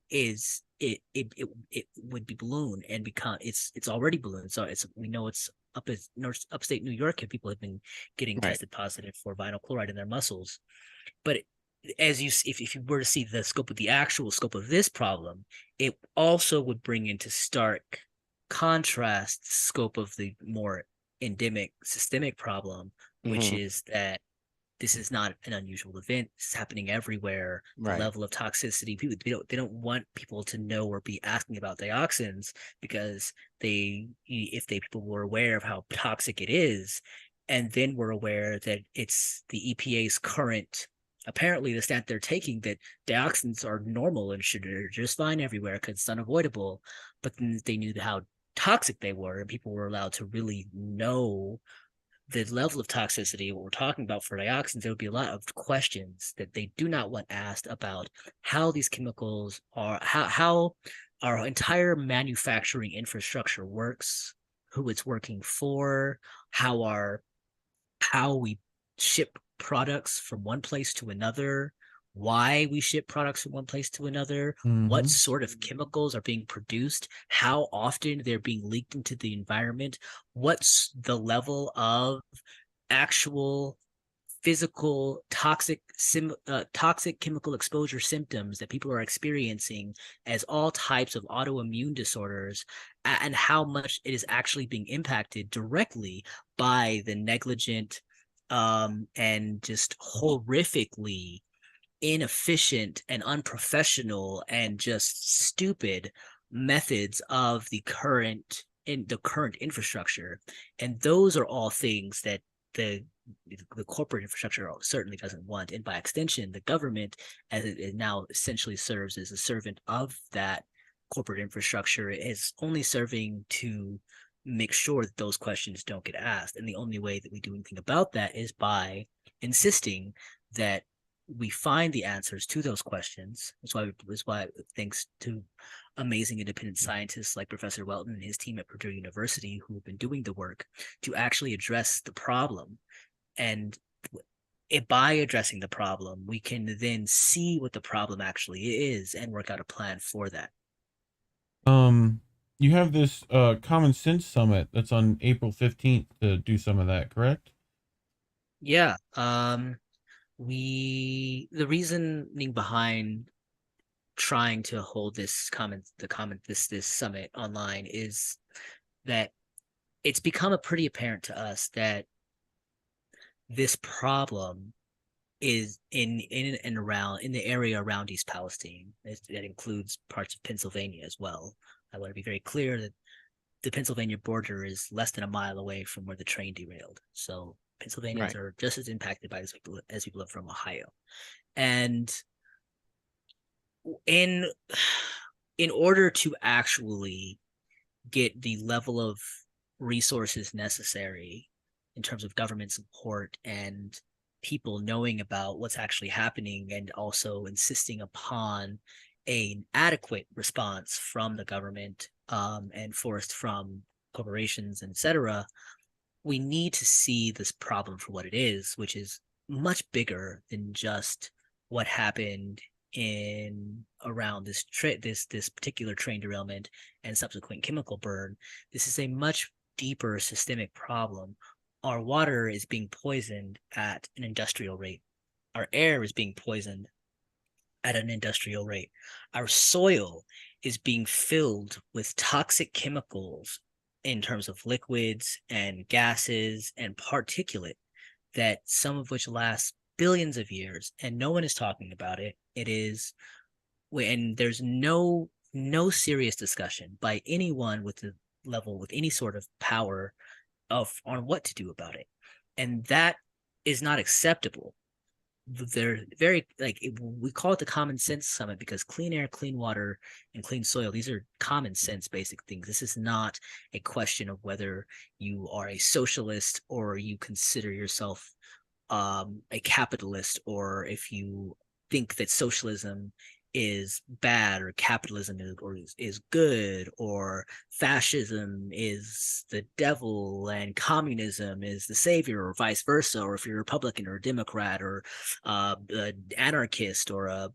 would be ballooned and become it's already ballooned. So we know it's upstate New York, and people have been getting tested positive for vinyl chloride in their muscles. But if you were to see the actual scope of this problem, it also would bring into stark contrast the scope of the more endemic systemic problem, which is that this is not an unusual event. It's happening everywhere. The level of toxicity, people they don't want people to know or be asking about dioxins, because if people were aware of how toxic it is, and then were aware that it's the EPA's current, apparently the stand they're taking, that dioxins are normal and are just fine everywhere because it's unavoidable, but then they knew how toxic they were, and people were allowed to really know the level of toxicity, what we're talking about for dioxins, there would be a lot of questions that they do not want asked about how these chemicals are, how our entire manufacturing infrastructure works, who it's working for, how we ship products from one place to another, why we ship products from one place to another, what sort of chemicals are being produced, how often they're being leaked into the environment, what's the level of actual physical toxic chemical exposure symptoms that people are experiencing as all types of autoimmune disorders, and how much it is actually being impacted directly by the negligent and just horrifically inefficient and unprofessional and just stupid methods of the current infrastructure. And those are all things that the corporate infrastructure certainly doesn't want, and by extension the government, as it now essentially serves as a servant of that corporate infrastructure, is only serving to make sure that those questions don't get asked. And the only way that we do anything about that is by insisting that we find the answers to those questions. That's why thanks to amazing independent scientists like Professor Welton and his team at Purdue University, who have been doing the work to actually address the problem. And by addressing the problem, we can then see what the problem actually is and work out a plan for that. You have this Common Sense Summit that's on April 15th to do some of that, correct? Yeah. The reasoning behind trying to hold this this summit online is that it's become pretty apparent to us that this problem is in and around in the area around East Palestine. That includes parts of Pennsylvania as well. I want to be very clear that the Pennsylvania border is less than a mile away from where the train derailed. So Pennsylvanians are just as impacted by this as people from Ohio. And in order to actually get the level of resources necessary in terms of government support and people knowing about what's actually happening, and also insisting upon an adequate response from the government and forced from corporations, etc., we need to see this problem for what it is, which is much bigger than just what happened around this particular train derailment and subsequent chemical burn. This is a much deeper systemic problem. Our water is being poisoned at an industrial rate. Our air is being poisoned at an industrial rate. Our soil is being filled with toxic chemicals in terms of liquids and gases and particulate, that some of which last billions of years, and no one is talking about it. And there's no serious discussion by anyone with any sort of power on what to do about it. And that is not acceptable. They're very, we call it the Common Sense Summit because clean air, clean water, and clean soil, these are common sense basic things. This is not a question of whether you are a socialist or you consider yourself a capitalist, or if you think that socialism is bad or capitalism is good, or fascism is the devil and communism is the savior, or vice versa, or if you're a Republican or a Democrat or an anarchist or a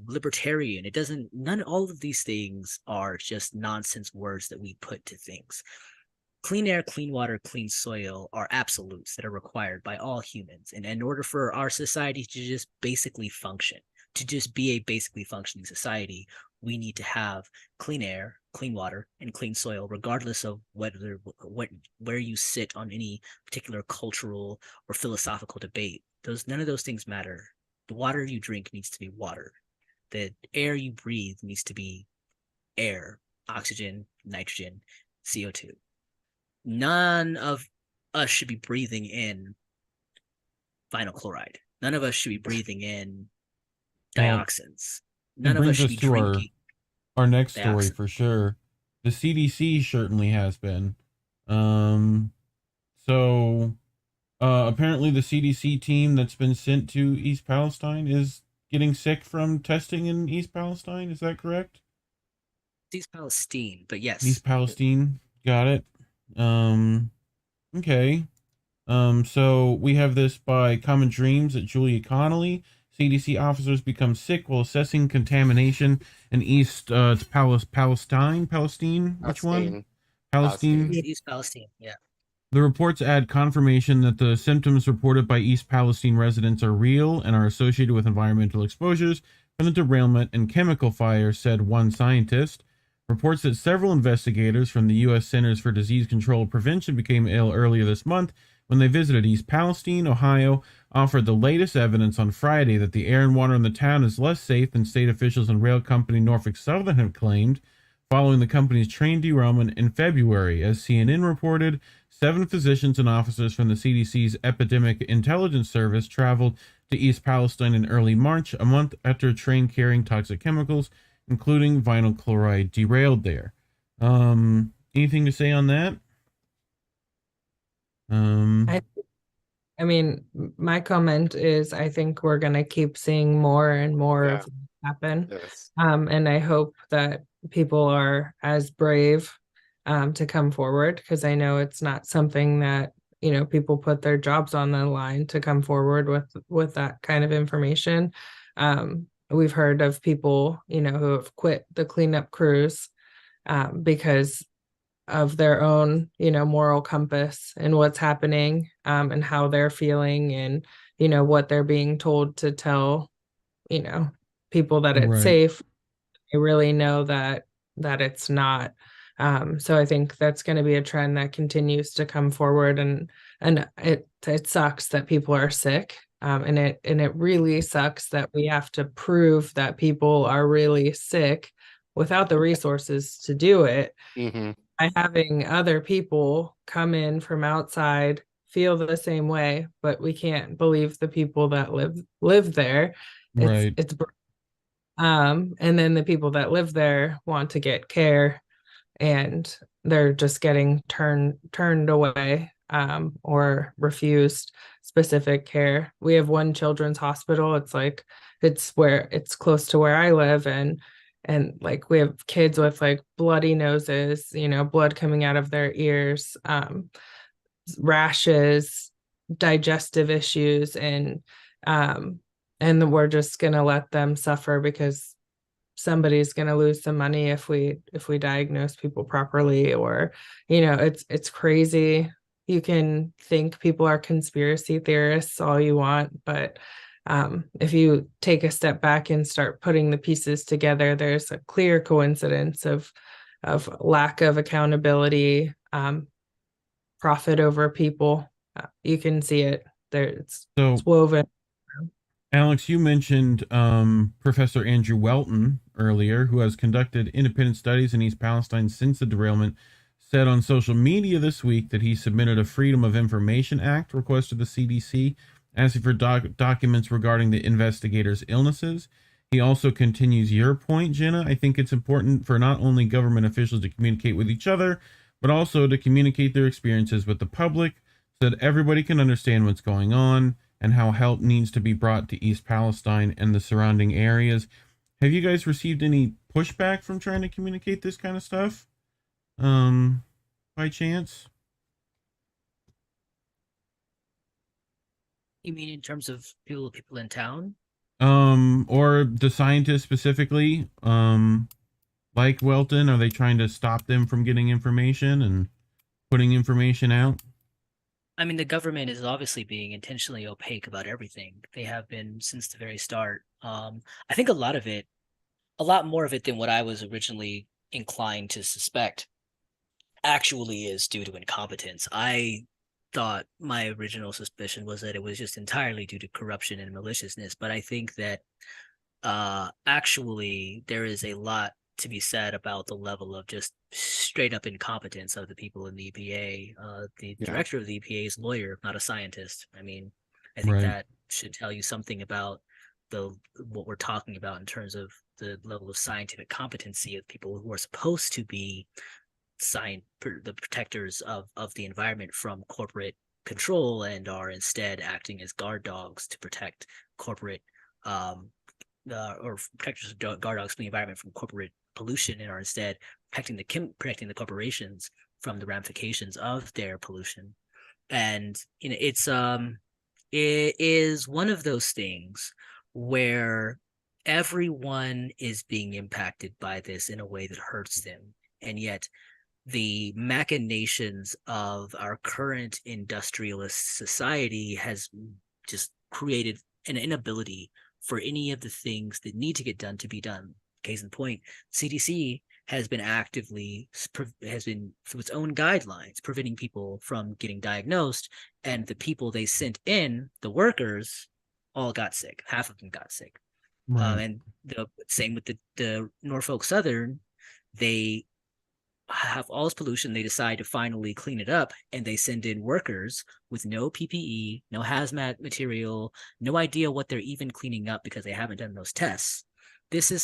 libertarian. All of these things are just nonsense words that we put to things. Clean air, clean water, clean soil are absolutes that are required by all humans. And in order for our society to just basically function, to just be a basically functioning society, we need to have clean air, clean water, and clean soil, regardless of where you sit on any particular cultural or philosophical debate. None of those things matter. The water you drink needs to be water. The air you breathe needs to be air, oxygen, nitrogen, CO2. None of us should be breathing in vinyl chloride. None of us should be breathing in dioxins. None of us should be drinking. Our next story for sure. The CDC certainly has been. So apparently the CDC team that's been sent to East Palestine is getting sick from testing in East Palestine. Is that correct? East Palestine, but yes. East Palestine. Got it. Okay. So we have this by Common Dreams at Julia Connolly. CDC officers become sick while assessing contamination in East Palestine. Which one? Palestine. East Palestine. Yeah. The reports add confirmation that the symptoms reported by East Palestine residents are real and are associated with environmental exposures from the derailment and chemical fire, said one scientist. Reports that several investigators from the U.S. Centers for Disease Control and Prevention became ill earlier this month when they visited East Palestine, Ohio, offered the latest evidence on Friday that the air and water in the town is less safe than state officials and rail company Norfolk Southern have claimed, following the company's train derailment in February. As CNN reported, 7 physicians and officers from the CDC's Epidemic Intelligence Service traveled to East Palestine in early March, a month after a train carrying toxic chemicals, including vinyl chloride, derailed there. Anything to say on that? I mean, my comment is I think we're going to keep seeing more and more of this happen. Yes. And I hope that people are as brave to come forward, because I know it's not something that, people put their jobs on the line to come forward with that kind of information. We've heard of people, who have quit the cleanup crews because of their own, moral compass and what's happening and how they're feeling and, what they're being told to tell, people that it's safe. They really know that it's not. So I think that's going to be a trend that continues to come forward, and it sucks that people are sick. And it really sucks that we have to prove that people are really sick without the resources to do it. Mm-hmm. By having other people come in from outside, feel the same way, but we can't believe the people that live there. It's and then the people that live there want to get care, and they're just getting turned away or refused specific care. We have one children's hospital. It's close to where I live, and like we have kids with like bloody noses, blood coming out of their ears, rashes, digestive issues, and we're just gonna let them suffer because somebody's gonna lose some money if we diagnose people properly. Or it's crazy. You can think people are conspiracy theorists all you want, but if you take a step back and start putting the pieces together, there's a clear coincidence of lack of accountability, profit over people. You can see it there. It's woven. Alex, you mentioned Professor Andrew Welton earlier, who has conducted independent studies in East Palestine since the derailment, said on social media this week that he submitted a Freedom of Information Act request to the CDC, asking for documents regarding the investigators' illnesses. He also continues your point, Jenna. I think it's important for not only government officials to communicate with each other, but also to communicate their experiences with the public so that everybody can understand what's going on and how help needs to be brought to East Palestine and the surrounding areas. Have you guys received any pushback from trying to communicate this kind of stuff? By chance? You mean in terms of people in town? Or the scientists specifically, like Welton, are they trying to stop them from getting information and putting information out? I mean, the government is obviously being intentionally opaque about everything. They have been since the very start. I think a lot more of it than what I was originally inclined to suspect actually is due to incompetence. I thought my original suspicion was that it was just entirely due to corruption and maliciousness, but I think that actually there is a lot to be said about the level of just straight up incompetence of the people in the EPA. The director of the EPA is a lawyer, not a scientist. I mean, I think that should tell you something about what we're talking about in terms of the level of scientific competency of people who are supposed to be the protectors of the environment from corporate control and are instead acting as guard dogs to protect corporate or protectors of guard dogs from the environment from corporate pollution, and are instead protecting the corporations from the ramifications of their pollution. And it is one of those things where everyone is being impacted by this in a way that hurts them. And yet the machinations of our current industrialist society has just created an inability for any of the things that need to get done to be done. Case in point, CDC has been through its own guidelines, preventing people from getting diagnosed, and the people they sent in, the workers, all got sick. Half of them got sick. Right. And the same with the Norfolk Southern, they have all this pollution. They decide to finally clean it up, and they send in workers with no PPE, no hazmat material, no idea what they're even cleaning up because they haven't done those tests. And it's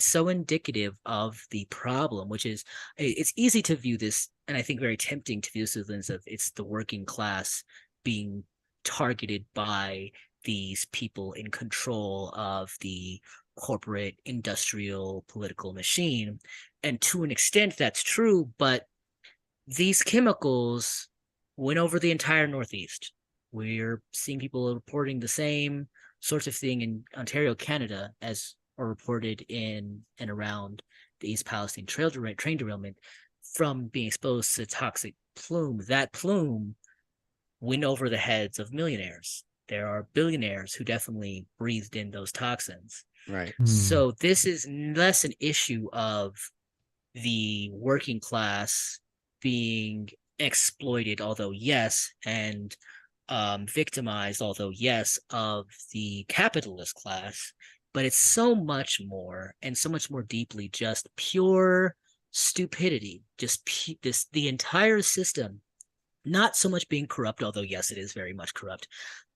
so indicative of the problem, which is, it's easy to view this, and I think very tempting to view this through the lens of it's the working class being targeted by these people in control of the corporate, industrial, political machine. And to an extent, that's true, but these chemicals went over the entire Northeast. We're seeing people reporting the same sorts of thing in Ontario, Canada, as are reported in and around the East Palestine train derailment from being exposed to toxic plume. That plume went over the heads of millionaires. There are billionaires who definitely breathed in those toxins. Right. So this is less an issue of the working class being exploited, although yes, and victimized, although yes, of the capitalist class, but it's so much more, and so much more deeply just pure stupidity, the entire system, not so much being corrupt, although yes, it is very much corrupt,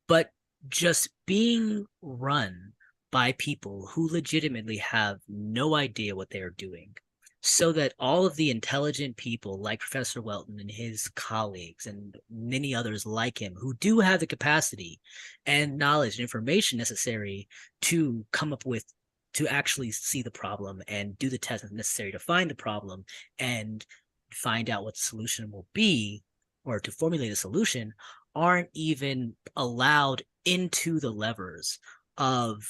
but just being run by people who legitimately have no idea what they're doing, so that all of the intelligent people like Professor Welton and his colleagues and many others like him who do have the capacity and knowledge and information necessary to come up with, to actually see the problem and do the tests necessary to find the problem and find out what the solution will be, or to formulate a solution, aren't even allowed into the levers of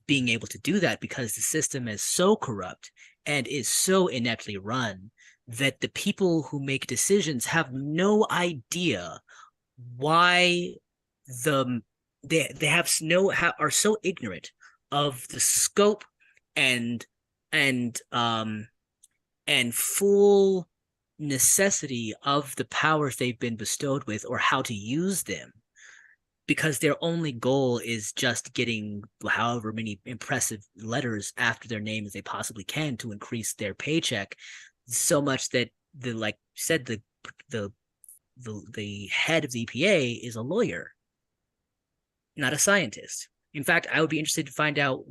being able to do that, because the system is so corrupt and is so ineptly run that the people who make decisions have no idea why are so ignorant of the scope and full necessity of the powers they've been bestowed with, or how to use them, because their only goal is just getting however many impressive letters after their name as they possibly can to increase their paycheck, so much that the head of the EPA is a lawyer, not a scientist. In fact, I would be interested to find out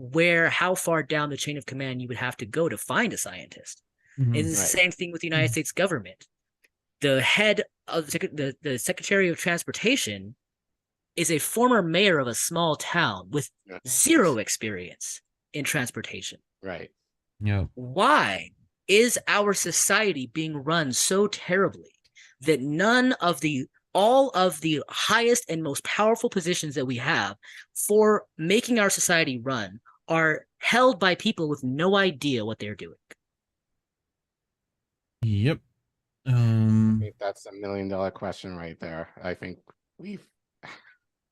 how far down the chain of command you would have to go to find a scientist. Mm-hmm. It's the same thing with the United States government. The head of the Secretary of Transportation is a former mayor of a small town with zero experience in transportation. Right. Yeah. Why is our society being run so terribly that all of the highest and most powerful positions that we have for making our society run are held by people with no idea what they're doing? Yep. I think that's $1 million question right there. I think we've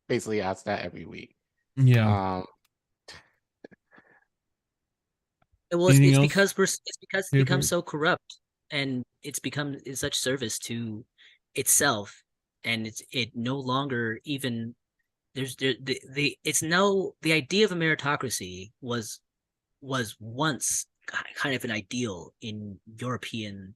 basically asked that every week. Yeah. Well, it's because it's become so corrupt, and it's become in such service to itself, and it no longer even the idea of a meritocracy was once kind of an ideal in European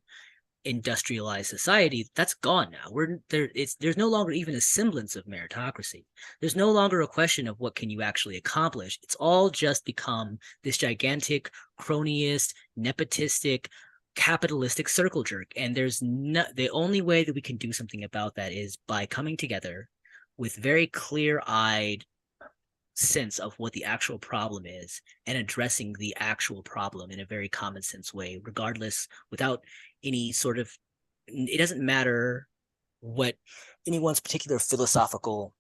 industrialized society. That's gone now. There's no longer even a semblance of meritocracy. There's no longer a question of what can you actually accomplish. It's all just become this gigantic cronyist, nepotistic, capitalistic circle jerk. And the only way that we can do something about that is by coming together with very clear-eyed sense of what the actual problem is and addressing the actual problem in a very common sense way, regardless, without any sort of, it doesn't matter what anyone's particular philosophical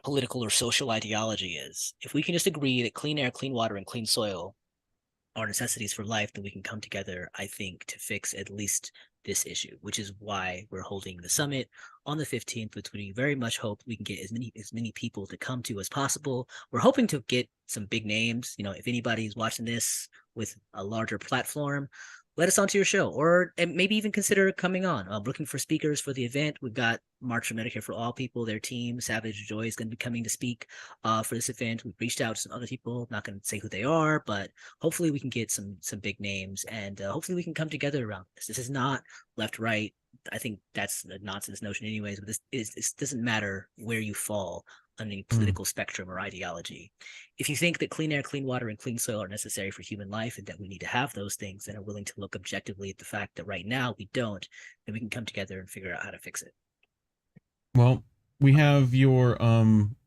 political or social ideology is. If we can just agree that clean air, clean water, and clean soil are necessities for life, then we can come together, I think, to fix at least this issue, which is why we're holding the summit on the 15th, which we very much hope we can get as many people to come to as possible. We're hoping to get some big names. If anybody's watching this with a larger platform, let us onto your show, or maybe even consider coming on. Looking for speakers for the event. We've got March for Medicare for All People, their team, Savage Joy, is going to be coming to speak for this event. We've reached out to some other people, not going to say who they are, but hopefully we can get some big names, and hopefully we can come together around this. This is not left, right. I think that's a nonsense notion anyways, but this doesn't matter where you fall on any political spectrum or ideology. If you think that clean air, clean water, and clean soil are necessary for human life and that we need to have those things and are willing to look objectively at the fact that right now we don't, then we can come together and figure out how to fix it. Well, we have your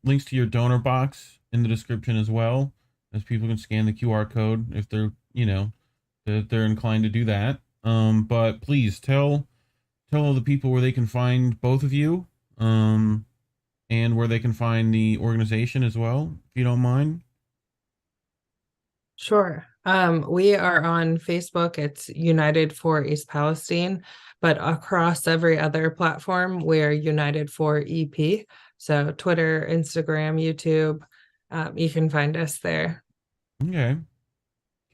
links to your donor box in the description as well, as people can scan the QR code if they're, if they're inclined to do that. But please tell all the people where they can find both of you, and where they can find the organization as well, if you don't mind. Sure. We are on Facebook. It's United for East Palestine, but across every other platform, we're United for EP. So Twitter, Instagram, YouTube, you can find us there. Okay.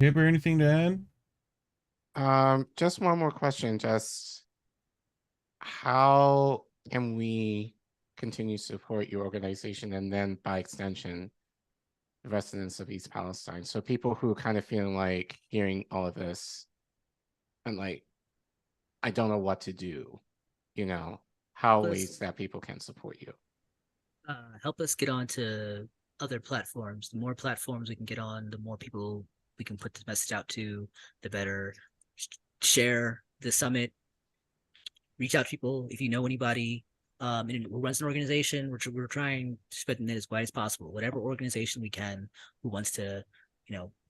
Kipper, anything to add? Just one more question. Just how can we continue to support your organization, and then by extension the residents of East Palestine? So people who are kind of feeling like hearing all of this and like, I don't know what to do, how ways that people can support you. Help us get onto other platforms. The more platforms we can get on, the more people we can put the message out to, the better. Share the summit, reach out to people if you know anybody who runs an organization. We're trying to spread the net as wide as possible. Whatever organization we can who wants to,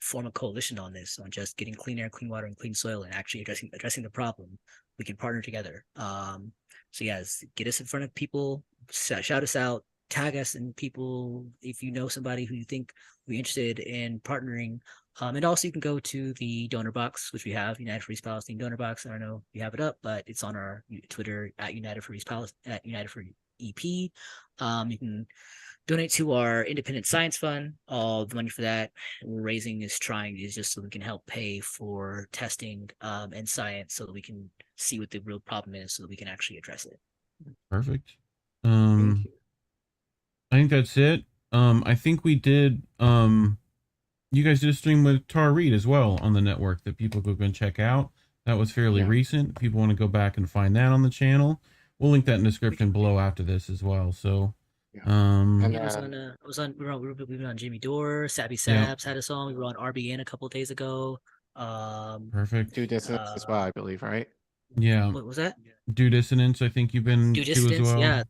form a coalition on this, on just getting clean air, clean water, and clean soil, and actually addressing the problem, we can partner together. So yes, get us in front of people, shout us out, tag us in people if you know somebody who you think will be interested in partnering. And also you can go to the donor box, which we have, United for East Palestine donor box. I don't know if you have it up, but it's on our Twitter at United for East Palestine, at United for EP. You can donate to our independent science fund. All the money for that we're raising is just so we can help pay for testing and science, so that we can see what the real problem is, so that we can actually address it. Perfect. I think that's it. I think we did you guys did a stream with Tara Reid as well on the network that people go and check out. That was fairly recent. People want to go back and find that on the channel. We'll link that in the description below after this as well. So we were on Jimmy Dore, Sabby Sabs had us on. We were on RBN a couple of days ago. Perfect. Due Dissonance as well, I believe, right? Yeah. What was that? Due Dissonance, I think you've been Due to Dissonance, as well. yeah.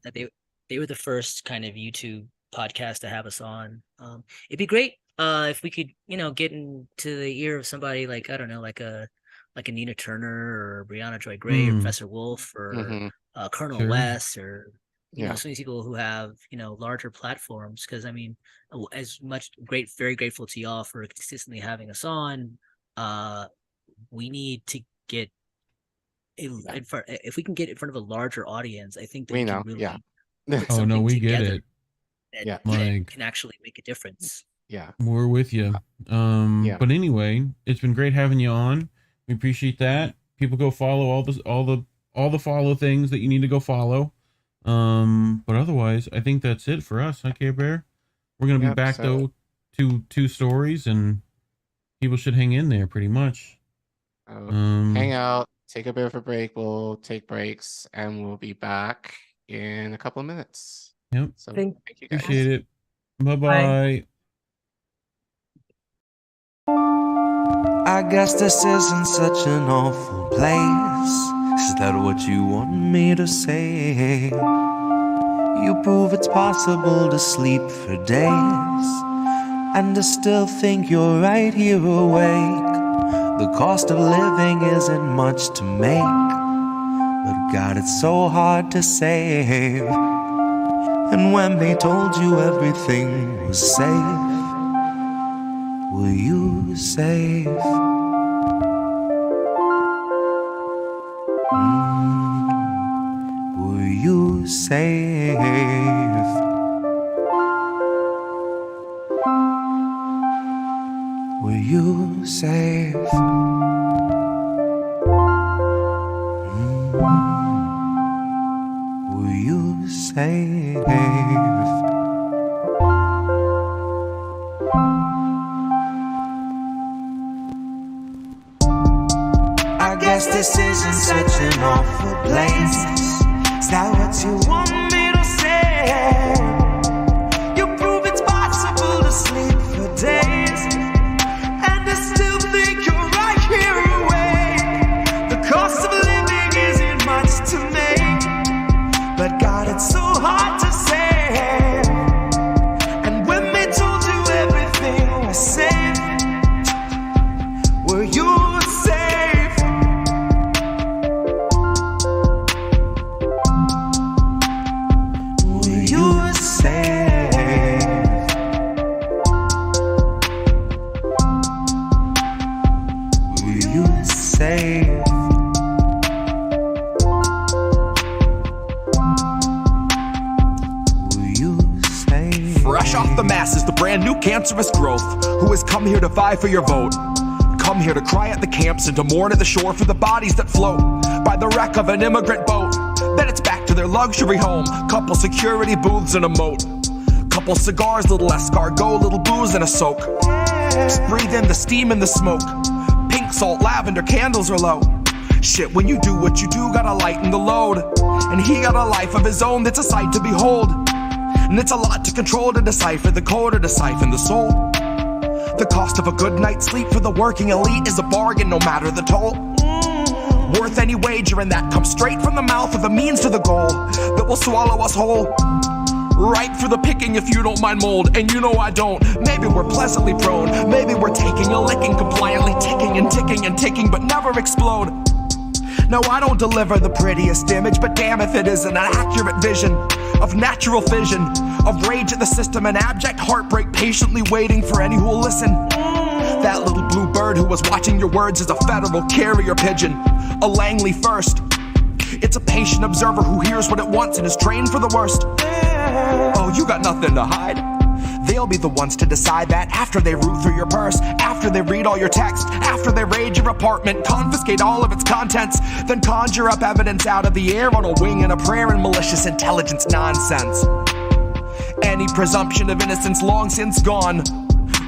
They were the first kind of YouTube podcast to have us on. It'd be great if we could, get into the ear of somebody like, I don't know, like a Nina Turner or Brianna Joy Gray or Professor Wolf or Colonel West, or some of these people who have, larger platforms. Because I mean, very grateful to y'all for consistently having us on. We need to get if we can get in front of a larger audience, I think that we can really put something we together get it. That Like, can actually make a difference. We're with you. But anyway, it's been great having you on. We appreciate that. People go follow all the follow things that you need to go follow. But otherwise, I think that's it for us, huh, K-Bear? We're gonna be back though to 2 stories, and people should hang in there pretty much. Hang out, take a bit of a break. We'll take breaks, and we'll be back in a couple of minutes. Yep. So thank you guys. Appreciate it. Bye-bye. I guess this isn't such an awful place. Is that what you want me to say? You prove it's possible to sleep for days and to still think you're right here awake. The cost of living isn't much to make, but God, it's so hard to save. And when they told you everything was safe, were you safe? Were you safe? Were you safe? Were you safe? I guess this isn't such an awful place. Is that what you want me to say? You prove it's possible to sleep for days, and I still think you're right here awake. The cost of living isn't much to make, but God, it's so hard to say. And when they told you everything was safe, were you safe? Were you safe? Were you safe? Fresh off the masses, the brand new cancerous growth, who has come here to vie for your vote. Come here to cry at the camps and to mourn at the shore for the bodies that float by the wreck of an immigrant boat. Then it's back to their luxury home, couple security booths and a moat. Couple cigars, little escargot, little booze and a soak. Just breathe in the steam and the smoke. Pink salt, lavender, candles are low. Shit, when you do what you do, gotta lighten the load. And he got a life of his own that's a sight to behold. And it's a lot to control, to decipher the code or to siphon the soul. The cost of a good night's sleep for the working elite is a bargain, no matter the toll. Worth any wager, and that comes straight from the mouth of a means to the goal that will swallow us whole. Ripe for the picking if you don't mind mold, and you know I don't. Maybe we're pleasantly prone, maybe we're taking a licking, compliantly ticking and ticking and ticking, but never explode. No, I don't deliver the prettiest image, but damn if it isn't an accurate vision of natural fission, of rage at the system and abject heartbreak, patiently waiting for any who will listen. That little blue bird who was watching your words is a federal carrier pigeon, a Langley first. It's a patient observer who hears what it wants and is trained for the worst. Oh, you got nothing to hide. They'll be the ones to decide that after they root through your purse, after they read all your text, after they raid your apartment, confiscate all of its contents, then conjure up evidence out of the air on a wing and a prayer and malicious intelligence nonsense. Any presumption of innocence long since gone,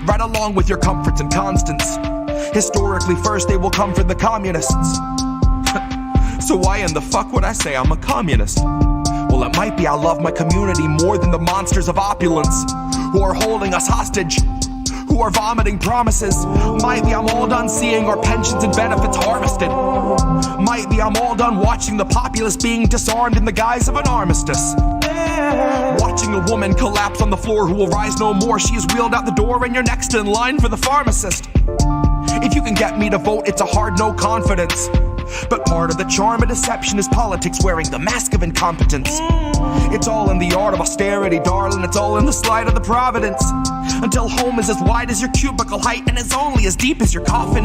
right along with your comforts and constants. Historically first they will come for the communists. So why in the fuck would I say I'm a communist? Well, it might be I love my community more than the monsters of opulence who are holding us hostage, who are vomiting promises. Might be I'm all done seeing our pensions and benefits harvested. Might be I'm all done watching the populace being disarmed in the guise of an armistice. Watching a woman collapse on the floor who will rise no more. She is wheeled out the door and you're next in line for the pharmacist. If you can get me to vote, it's a hard no confidence. But part of the charm of deception is politics wearing the mask of incompetence. It's all in the art of austerity, darling. It's all in the slide of the providence. Until home is as wide as your cubicle height and is only as deep as your coffin